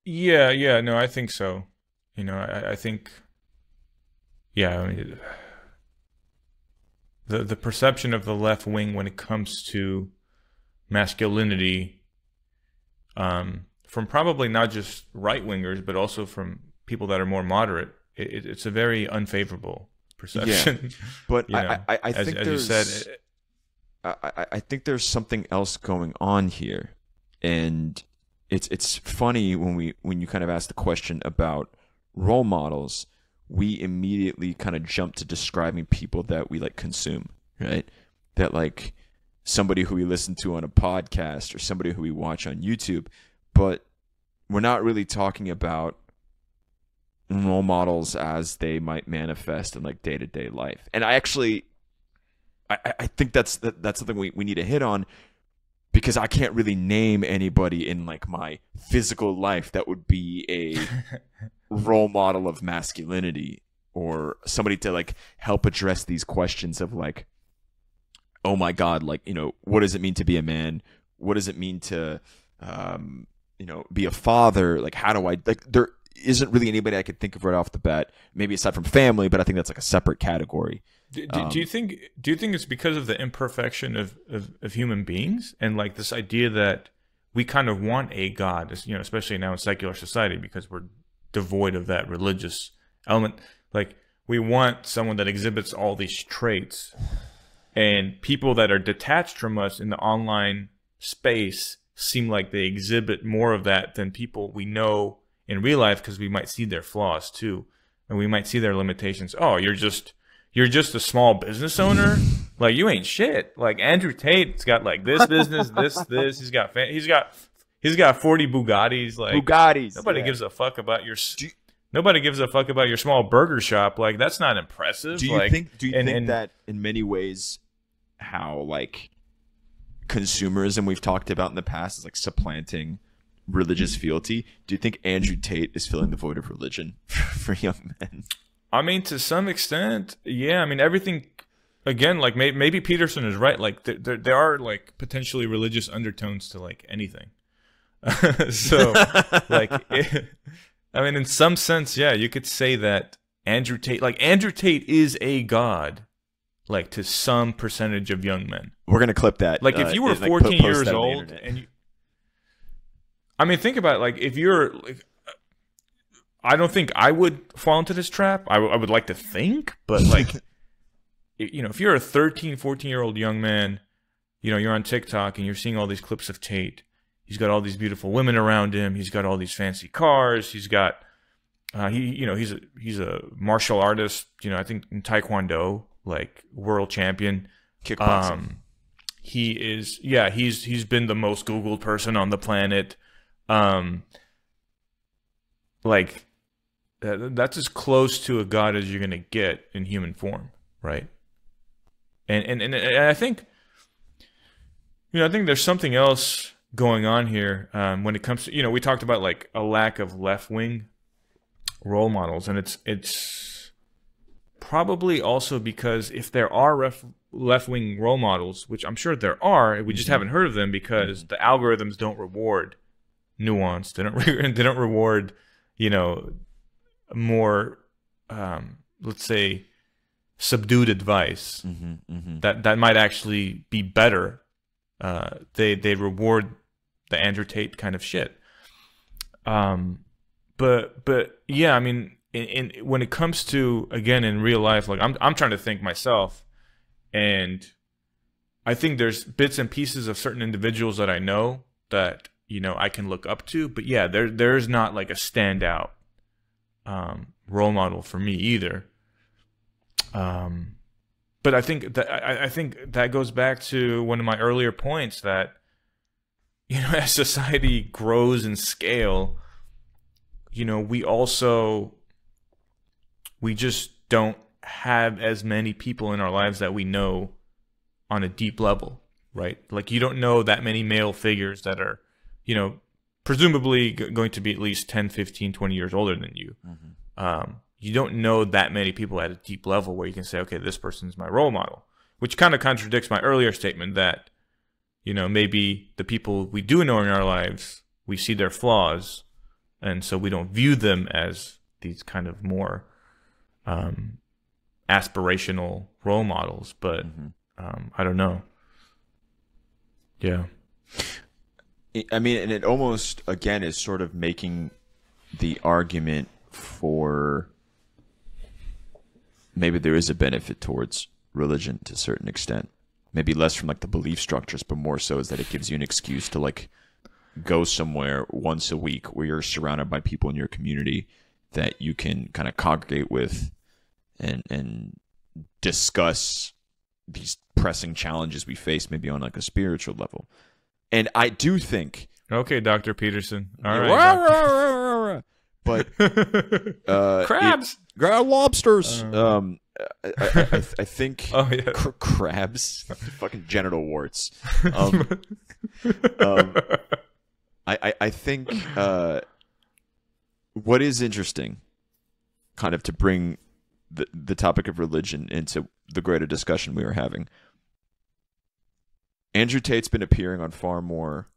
Yeah, no, I think so. I think, the perception of the left wing when it comes to masculinity, from probably not just right wingers, but also from people that are more moderate, it's a very unfavorable perception. Yeah, but I think as you said, I think there's something else going on here, and it's funny when you kind of ask the question about role models, we immediately kind of jump to describing people that we like consume, right? That like somebody who we listen to on a podcast or somebody who we watch on YouTube, but we're not really talking about role models as they might manifest in like day-to-day life. And I think that's something we need to hit on, because I can't really name anybody in like my physical life that would be a role model of masculinity, or somebody to like help address these questions of like, oh my God, like, you know, what does it mean to be a man? What does it mean to, you know, be a father? Like, how do I, like, there isn't really anybody I could think of right off the bat, maybe aside from family, but I think that's like a separate category. Do you think it's because of the imperfection of human beings, and like this idea that we kind of want a God, you know, especially now in secular society, because we're devoid of that religious element. Like, we want someone that exhibits all these traits, and people that are detached from us in the online space seem like they exhibit more of that than people we know in real life, because we might see their flaws too, and we might see their limitations. Oh, you're just a small business owner. Like, you ain't shit. Like, Andrew Tate's got like this business, this. He's got 40 Bugattis. Like, Bugattis. Nobody gives a fuck about your. Nobody gives a fuck about your small burger shop. Like, that's not impressive. Do you like, think that in many ways, how like consumerism we've talked about in the past is like supplanting religious fealty? Do you think Andrew Tate is filling the void of religion for young men? I mean, to some extent, yeah. I mean, everything. Again, like maybe Peterson is right. Like, there are like potentially religious undertones to like anything. So, like, I mean, in some sense, yeah, you could say that Andrew Tate is a god, like, to some percentage of young men. We're gonna clip that. Like, if you were 14 years old and you, I mean, think about it, like, if you're like, I don't think I would fall into this trap. I would like to think, but like, you know, if you're a 13, 14-year-old young man, you know, you're on TikTok and you're seeing all these clips of Tate. He's got all these beautiful women around him. He's got all these fancy cars. He's got, he's a martial artist. You know, I think in Taekwondo, like, world champion. Kickboxing. He is, yeah. He's been the most Googled person on the planet. Like, that's as close to a god as you're gonna get in human form, right? And I think, you know, I think there's something else going on here when it comes to, you know, we talked about like a lack of left-wing role models, and it's probably also because if there are left-wing role models, which I'm sure there are, we just haven't heard of them because the algorithms don't reward nuance. They don't reward, you know, more let's say subdued advice that might actually be better. They reward the Andrew Tate kind of shit. But yeah, I mean, when it comes to, again, in real life, like, I'm trying to think myself, and I think there's bits and pieces of certain individuals that I know that, you know, I can look up to, but yeah, there's not like a standout role model for me either. But I think that goes back to one of my earlier points that, you know, as society grows in scale, you know, we just don't have as many people in our lives that we know on a deep level, right? Like, you don't know that many male figures that are, you know, presumably going to be at least 10, 15, 20 years older than you. You don't know that many people at a deep level where you can say, okay, this person's my role model, which kind of contradicts my earlier statement that, you know, maybe the people we do know in our lives, we see their flaws, and so we don't view them as these kind of more aspirational role models. But I don't know. Yeah. I mean, and it almost, again, is sort of making the argument for maybe there is a benefit towards religion to a certain extent. Maybe less from like the belief structures, but more so is that it gives you an excuse to like go somewhere once a week where you're surrounded by people in your community that you can kind of congregate with and discuss these pressing challenges we face, maybe on like a spiritual level. And I do think, okay, Dr. Peterson, all right, but crabs, lobsters. I think oh, yeah. Crabs, fucking genital warts. I think what is interesting, kind of to bring the topic of religion into the greater discussion we were having, Andrew Tate's been appearing on far more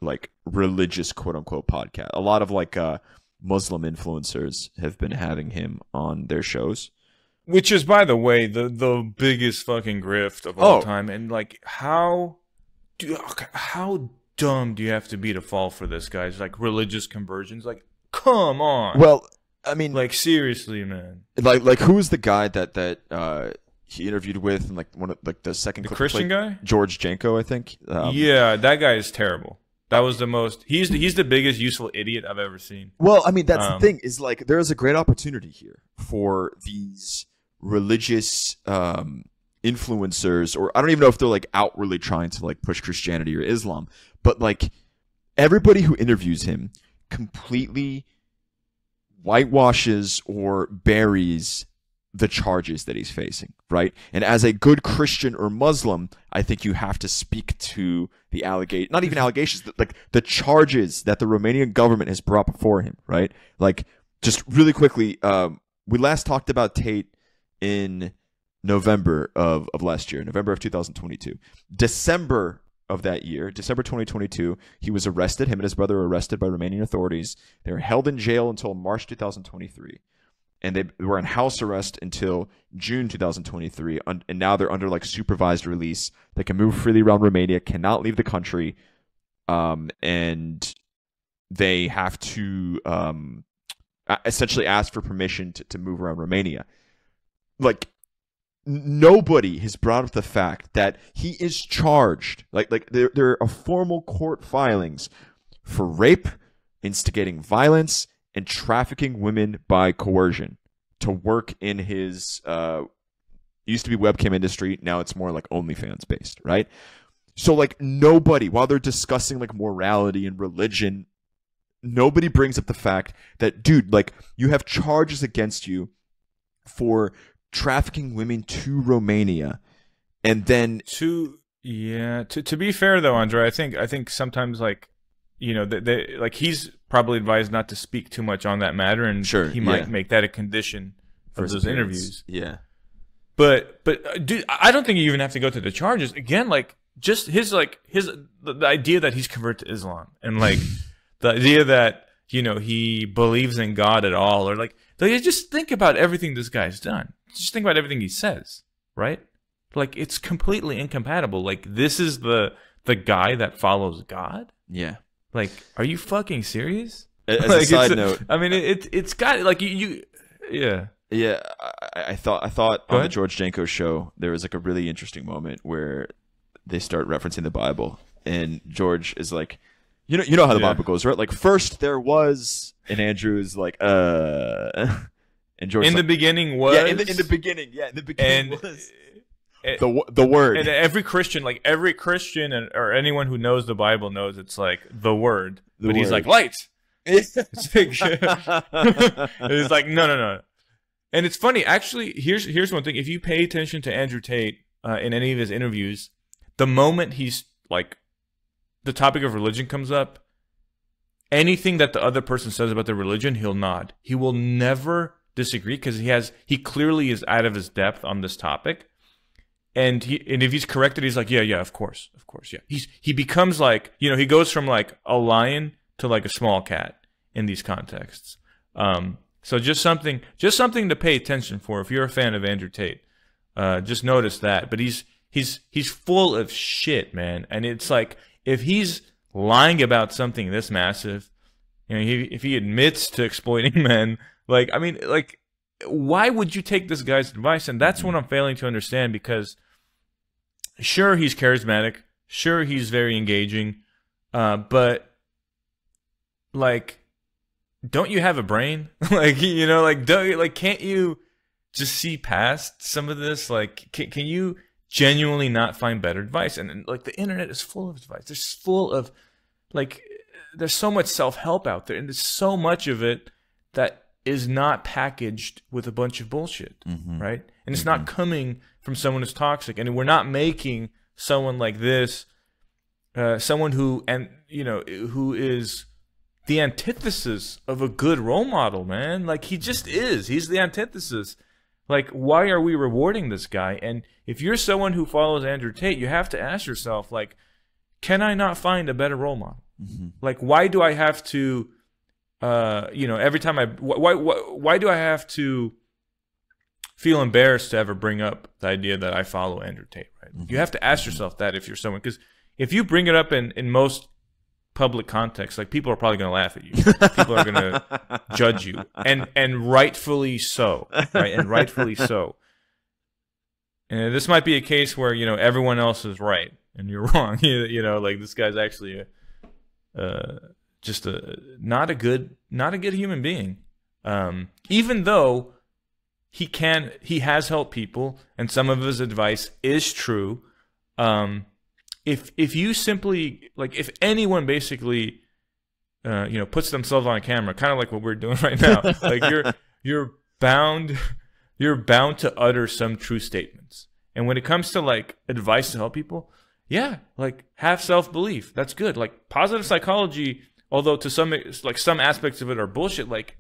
like religious quote unquote podcast. A lot of like Muslim influencers have been having him on their shows. Which is, by the way, the biggest fucking grift of all time. And like, how dumb do you have to be to fall for this, guys? Like religious conversions. Like, come on. Well, I mean, like seriously, man. Like who's the guy that he interviewed with, and like one of like the second clip Christian guy, George Janko, I think. Yeah, that guy is terrible. That was the most. He's the biggest useful idiot I've ever seen. Well, I mean, that's the thing, is like there is a great opportunity here for these religious influencers, or I don't even know if they're like outwardly trying to like push Christianity or Islam, but like everybody who interviews him completely whitewashes or buries the charges that he's facing, right? And as a good Christian or Muslim, I think you have to speak to the not even allegations, like the charges that the Romanian government has brought before him, right? Like, just really quickly, we last talked about Tate in November of last year, November of 2022. December of that year, December 2022, he was arrested. Him and his brother were arrested by Romanian authorities. They were held in jail until March 2023. And they were in house arrest until June 2023. And now they're under like supervised release. They can move freely around Romania, cannot leave the country. And they have to essentially ask for permission to move around Romania. Like, nobody has brought up the fact that he is charged. Like there are formal court filings for rape, instigating violence, and trafficking women by coercion to work in his used to be webcam industry, now it's more like OnlyFans based, right? So like nobody, while they're discussing like morality and religion, nobody brings up the fact that, dude, like you have charges against you for trafficking women to Romania, and then to be fair though, Andrei, I think sometimes like, you know, they like he's probably advised not to speak too much on that matter, and sure, he might make that a condition for those interviews. Yeah, but dude, I don't think you even have to go to the charges again. Like just the idea that he's converted to Islam, and like the idea that, you know, he believes in God at all, or like just think about everything this guy's done. Just think about everything he says, right? Like it's completely incompatible. Like this is the guy that follows God. Yeah. Like, are you fucking serious? As like, a side note, I mean, it's got like yeah. Yeah, I thought on the George Janko show there was like a really interesting moment where they start referencing the Bible, and George is like, you know how the Bible goes, right? Like first there was, and Andrew is like, and George in the beginning was, in the beginning was. The word. And every Christian, or anyone who knows the Bible knows it's like the word. But he's like, light. It's like, no. And it's funny, actually, here's one thing. If you pay attention to Andrew Tate in any of his interviews, the moment he's like, the topic of religion comes up, anything that the other person says about their religion, he'll nod. He will never disagree because he clearly is out of his depth on this topic. And if he's corrected, he's like, yeah, of course, yeah. He becomes like, you know, he goes from like a lion to like a small cat in these contexts. So just something to pay attention for if you're a fan of Andrew Tate. Just notice that. But he's full of shit, man. And it's like, if he's lying about something this massive, you know, if he admits to exploiting men, like, I mean, like, why would you take this guy's advice? And that's what I'm failing to understand, because sure, he's charismatic, sure, he's very engaging, but like, don't you have a brain? Like, you know, like, can't you just see past some of this? Like, can you genuinely not find better advice? And like, the internet is full of advice. There's full of, like, there's so much self-help out there, and there's so much of it that is not packaged with a bunch of bullshit, right? And it's not coming from someone who's toxic, and we're not making someone like this, someone who is the antithesis of a good role model, man. Like, he just is. He's the antithesis. Like, why are we rewarding this guy? And if you're someone who follows Andrew Tate, you have to ask yourself, like, can I not find a better role model? Like, why do I have to, you know, every time why do I have to feel embarrassed to ever bring up the idea that I follow Andrew Tate, right? You have to ask yourself that if you're someone, because if you bring it up in most public contexts, like, people are probably going to laugh at you. People are going to judge you, and rightfully so, right? And rightfully so. And this might be a case where, you know, everyone else is right and you're wrong. You know, like, this guy's actually just not a good human being. Even though he has helped people, and some of his advice is true. If you simply, like, if anyone basically, you know, puts themselves on a camera, kind of like what we're doing right now, like, you're bound to utter some true statements. And when it comes to, like, advice to help people, yeah, like, have self-belief. That's good. Like, positive psychology, although to some aspects of it are bullshit, like,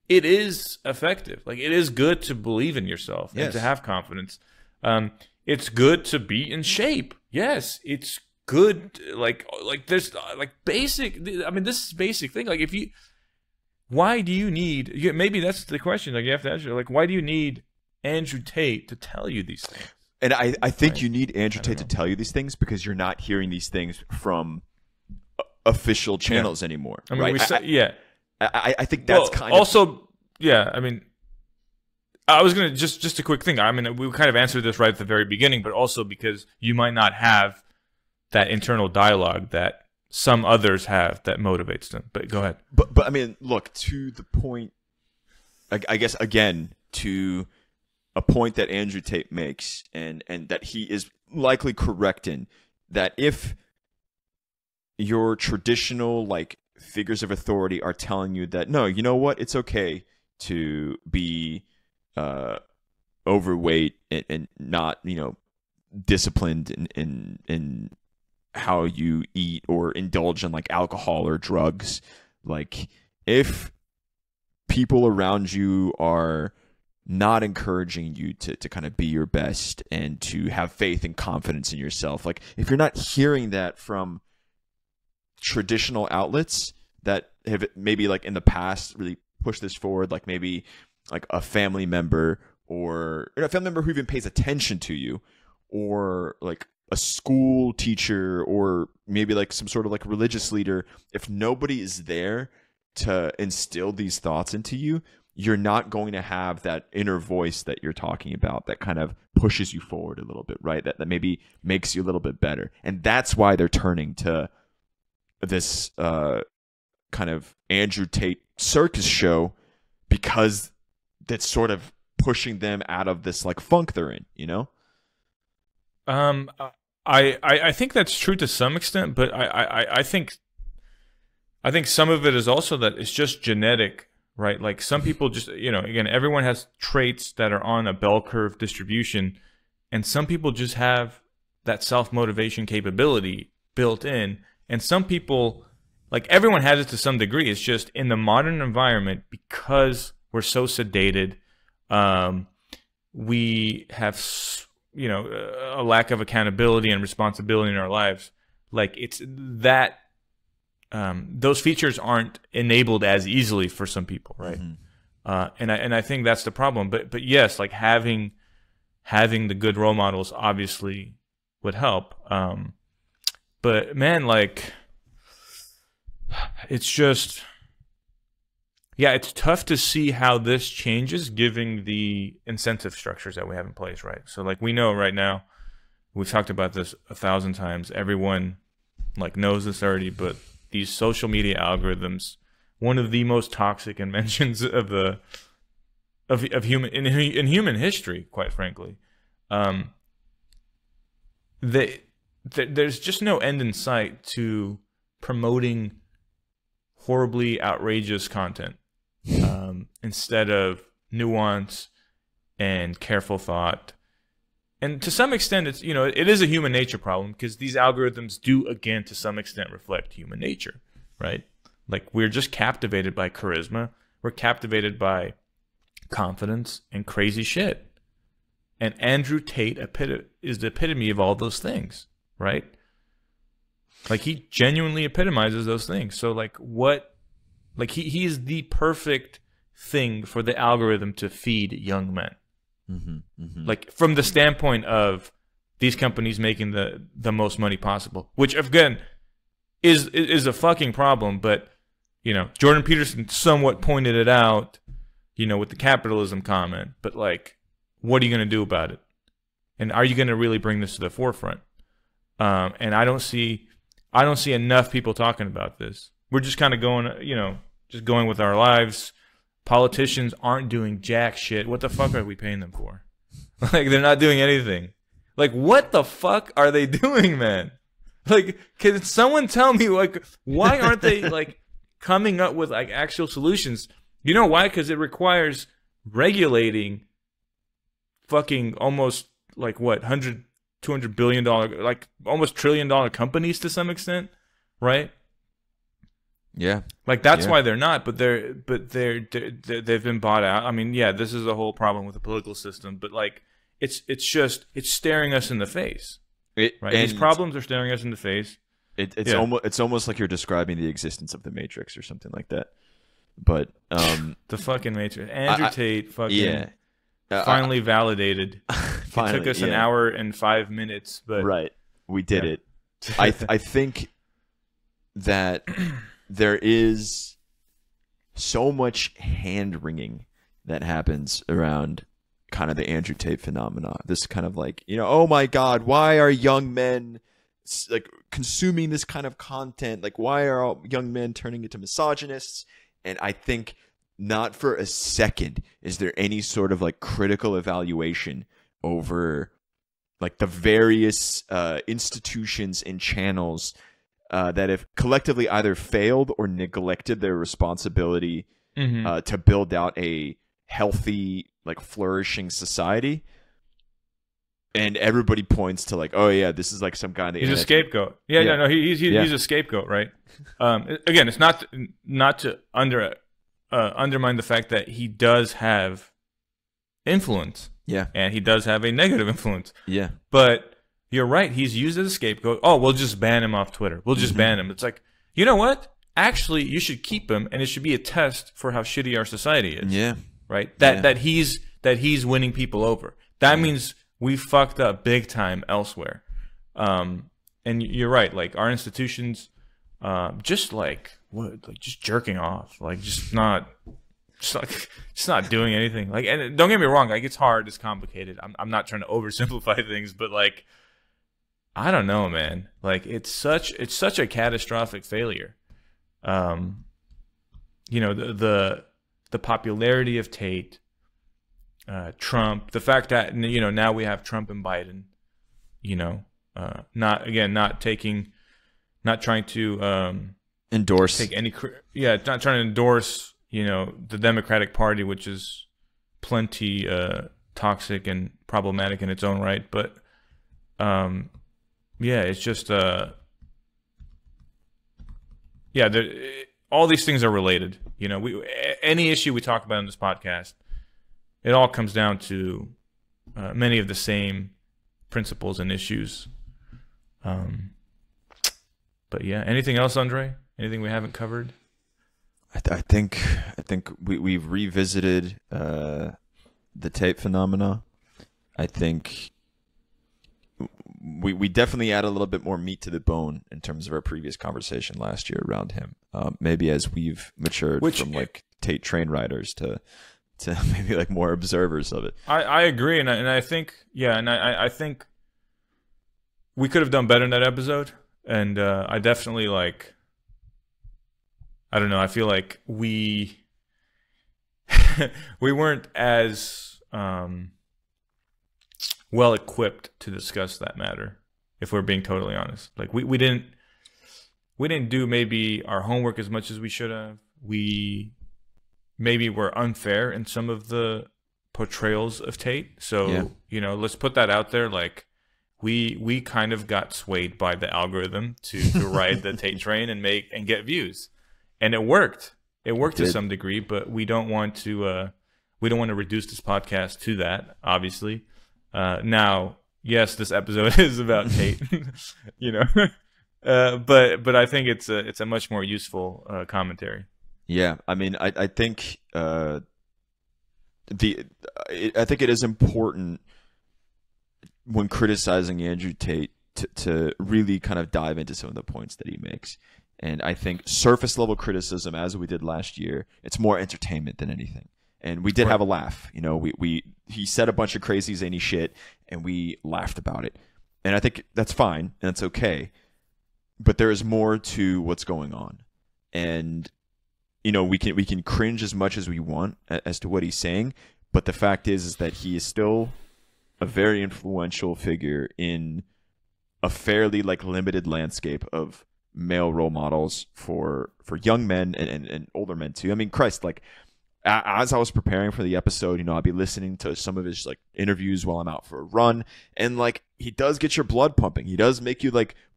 it is effective. Like, it is good to believe in yourself and to have confidence. It's good to be in shape. Yes, it's good. Like there's like basic. I mean, this is basic thing. Like, why do you need? Maybe that's the question. Like, you have to ask, like, why do you need Andrew Tate to tell you these things? And I think you need Andrew Tate to tell you these things because you're not hearing these things from official channels anymore. I mean, right? I think that's kind of also. Yeah, I mean, I was gonna just a quick thing. I mean, we kind of answered this right at the very beginning, but also because you might not have that internal dialogue that some others have that motivates them. But go ahead. But I mean, look, to the point. I guess again, to a point that Andrew Tate makes, and that he is likely correct in, that if your traditional, like, figures of authority are telling you that, no, you know what, it's okay to be overweight and not, you know, disciplined in how you eat or indulge in, like, alcohol or drugs. Like, if people around you are not encouraging you to kind of be your best and to have faith and confidence in yourself, like, if you're not hearing that from traditional outlets that have maybe, like, in the past really pushed this forward, like maybe like a family member or a family member who even pays attention to you, or like a school teacher, or maybe like some sort of like religious leader, if nobody is there to instill these thoughts into you, you're not going to have that inner voice that you're talking about that kind of pushes you forward a little bit, right? That maybe makes you a little bit better. And that's why they're turning to this kind of Andrew Tate circus show, because that's sort of pushing them out of this, like, funk they're in, you know? I think that's true to some extent, but I think some of it is also that it's just genetic, right? Like, some people just, you know, again, everyone has traits that are on a bell curve distribution, and some people just have that self-motivation capability built in, and some people, like, everyone has it to some degree. It's just in the modern environment, because we're so sedated, we have, you know, a lack of accountability and responsibility in our lives. Like, it's that those features aren't enabled as easily for some people, right? Mm-hmm. And I think that's the problem. But yes, like, having the good role models obviously would help. But man, like, it's just, yeah, it's tough to see how this changes given the incentive structures that we have in place, right? So, like, we know right now, we've talked about this 1,000 times. Everyone, like, knows this already, but these social media algorithms, one of the most toxic inventions of human in human history, quite frankly. There's just no end in sight to promoting horribly outrageous content instead of nuance and careful thought. And to some extent, it's, you know, it is a human nature problem, because these algorithms do, again, to some extent, reflect human nature, right? Like, we're just captivated by charisma. We're captivated by confidence and crazy shit. And Andrew Tate is the epitome of all those things, right? Like, he genuinely epitomizes those things. So, like, what? Like, he is the perfect thing for the algorithm to feed young men. Like, from the standpoint of these companies making the most money possible, which, again, is a fucking problem. But, you know, Jordan Peterson somewhat pointed it out, you know, with the capitalism comment. But, like, what are you going to do about it? And are you going to really bring this to the forefront? And I don't see enough people talking about this. We're just kind of going, you know, just going with our lives. Politicians aren't doing jack shit. What the fuck are we paying them for? Like, they're not doing anything. Like, what the fuck are they doing, man? Like, can someone tell me, like, why aren't they, like, coming up with, like, actual solutions? You know why? Because it requires regulating fucking almost, like, what, $200 billion, like, almost $1 trillion companies to some extent, right? Yeah. Like, that's why they're not, but they've been bought out. I mean, yeah, this is a whole problem with the political system, but, like, it's staring us in the face. Right? These problems are staring us in the face. It's almost like you're describing the existence of the Matrix or something like that. But the fucking Matrix. Andrew Tate fucking finally validated. Finally, it took us an hour and 5 minutes, but we did it. I think that there is so much hand-wringing that happens around kind of the Andrew Tate phenomena. This kind of like, you know, oh my God, why are young men like consuming this kind of content? Like, why are all young men turning into misogynists? And I think not for a second is there any sort of like critical evaluation over like the various institutions and channels that have collectively either failed or neglected their responsibility to build out a healthy, like, flourishing society. And everybody points to, like, oh yeah, this is like some guy on the internet. He's a scapegoat. No, he's a scapegoat, right? Again, it's not to undermine the fact that he does have influence. Yeah, and he does have a negative influence. Yeah, but you're right. He's used as a scapegoat. Oh, we'll just ban him off Twitter. We'll just ban him. It's like, you know what? Actually, you should keep him, and it should be a test for how shitty our society is. Yeah. Right? That he's winning people over. That means we fucked up big time elsewhere. And you're right. Like, our institutions, just jerking off. Like, just not doing anything. Like, and don't get me wrong. Like, it's hard. It's complicated. I'm not trying to oversimplify things, but, like, I don't know, man. Like, it's such a catastrophic failure. You know, the popularity of Tate, Trump, the fact that, you know, now we have Trump and Biden, you know, not trying to endorse, take any, not trying to endorse, you know, the Democratic Party, which is plenty toxic and problematic in its own right, but it's just all these things are related. You know, any issue we talk about in this podcast, it all comes down to many of the same principles and issues. But yeah, anything else, Andre? Anything we haven't covered? I think we've revisited the Tate phenomena. I think we definitely add a little bit more meat to the bone in terms of our previous conversation last year around him. Maybe as we've matured from like Tate train riders to maybe like more observers of it. I agree, and I think I think we could have done better in that episode, and I definitely like. I don't know. I feel like we weren't as well equipped to discuss that matter, if we're being totally honest. Like we didn't do maybe our homework as much as we should have. We maybe were unfair in some of the portrayals of Tate. So you know, let's put that out there. Like we kind of got swayed by the algorithm to ride the Tate train and get views. And it worked. It worked to some degree, but we don't want to reduce this podcast to that, obviously. Now, yes, this episode is about Tate, but I think it's a much more useful commentary. Yeah, I mean, I think I think it is important when criticizing Andrew Tate to really kind of dive into some of the points that he makes. And I think surface level criticism, as we did last year, it's more entertainment than anything. And we did have a laugh. He said a bunch of crazy zany shit, and we laughed about it. And I think that's fine and it's okay. But there is more to what's going on. And we can cringe as much as we want as to what he's saying, but the fact is that he is still a very influential figure in a fairly limited landscape of male role models for young men and older men too. I mean, Christ, as I was preparing for the episode, I'd be listening to some of his interviews while I'm out for a run, and he does get your blood pumping. He does make you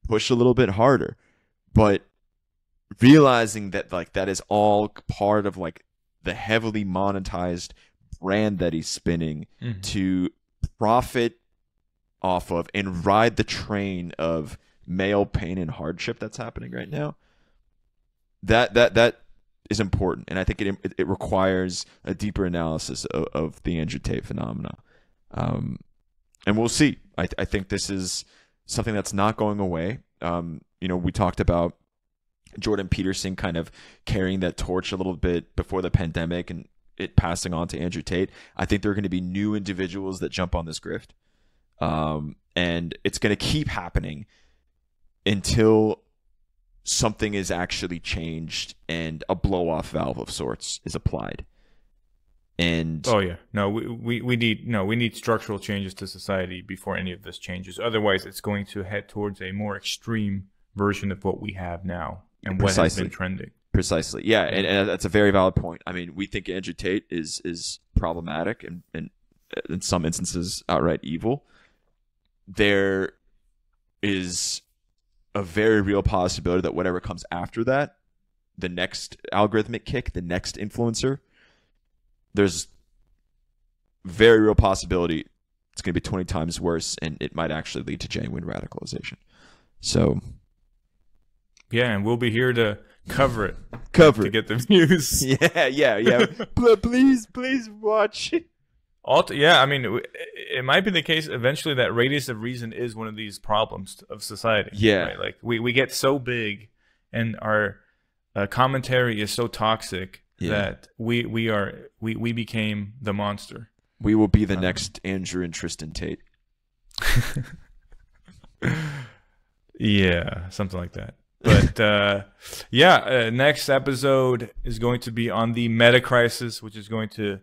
push a little bit harder, but realizing that that is all part of the heavily monetized brand that he's spinning to profit off of and ride the train of male pain and hardship that's happening right now, that is important. And I think it requires a deeper analysis of the Andrew Tate phenomena. And we'll see. I think this is something that's not going away. We talked about Jordan Peterson kind of carrying that torch a little bit before the pandemic and it passing on to Andrew Tate. I think there are going to be new individuals that jump on this grift. And it's going to keep happening until something is actually changed and a blow-off valve of sorts is applied. And we need structural changes to society before any of this changes. Otherwise, it's going to head towards a more extreme version of what we have now and what has been trending. Precisely. Yeah, and that's a very valid point. I mean, we think Andrew Tate is problematic and in some instances outright evil. There is a very real possibility that whatever comes after that, the next algorithmic kick, the next influencer, there's very real possibility it's going to be 20 times worse, and it might actually lead to genuine radicalization. So, yeah, and we'll be here to cover it to get the views. Yeah. please watch. Yeah, I mean, it might be the case eventually that radius of reason is one of these problems of society. Yeah, right? We get so big, and our commentary is so toxic that we became the monster. We will be the next Andrew and Tristan Tate. Yeah, something like that. But next episode is going to be on the meta crisis, which is going to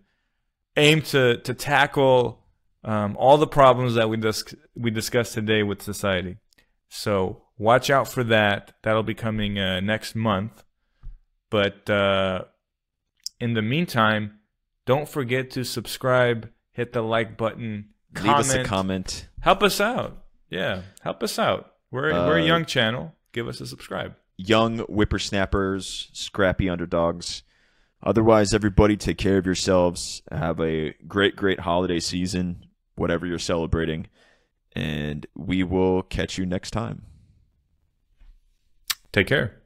aim to tackle all the problems that we discussed today with society. So watch out for that. That'll be coming next month. But in the meantime, don't forget to subscribe, hit the like button, leave us a comment. Help us out. Yeah, help us out. We're a young channel. Give us a subscribe. Young whippersnappers, scrappy underdogs. Otherwise, everybody take care of yourselves. Have a great holiday season, whatever you're celebrating. And we will catch you next time. Take care.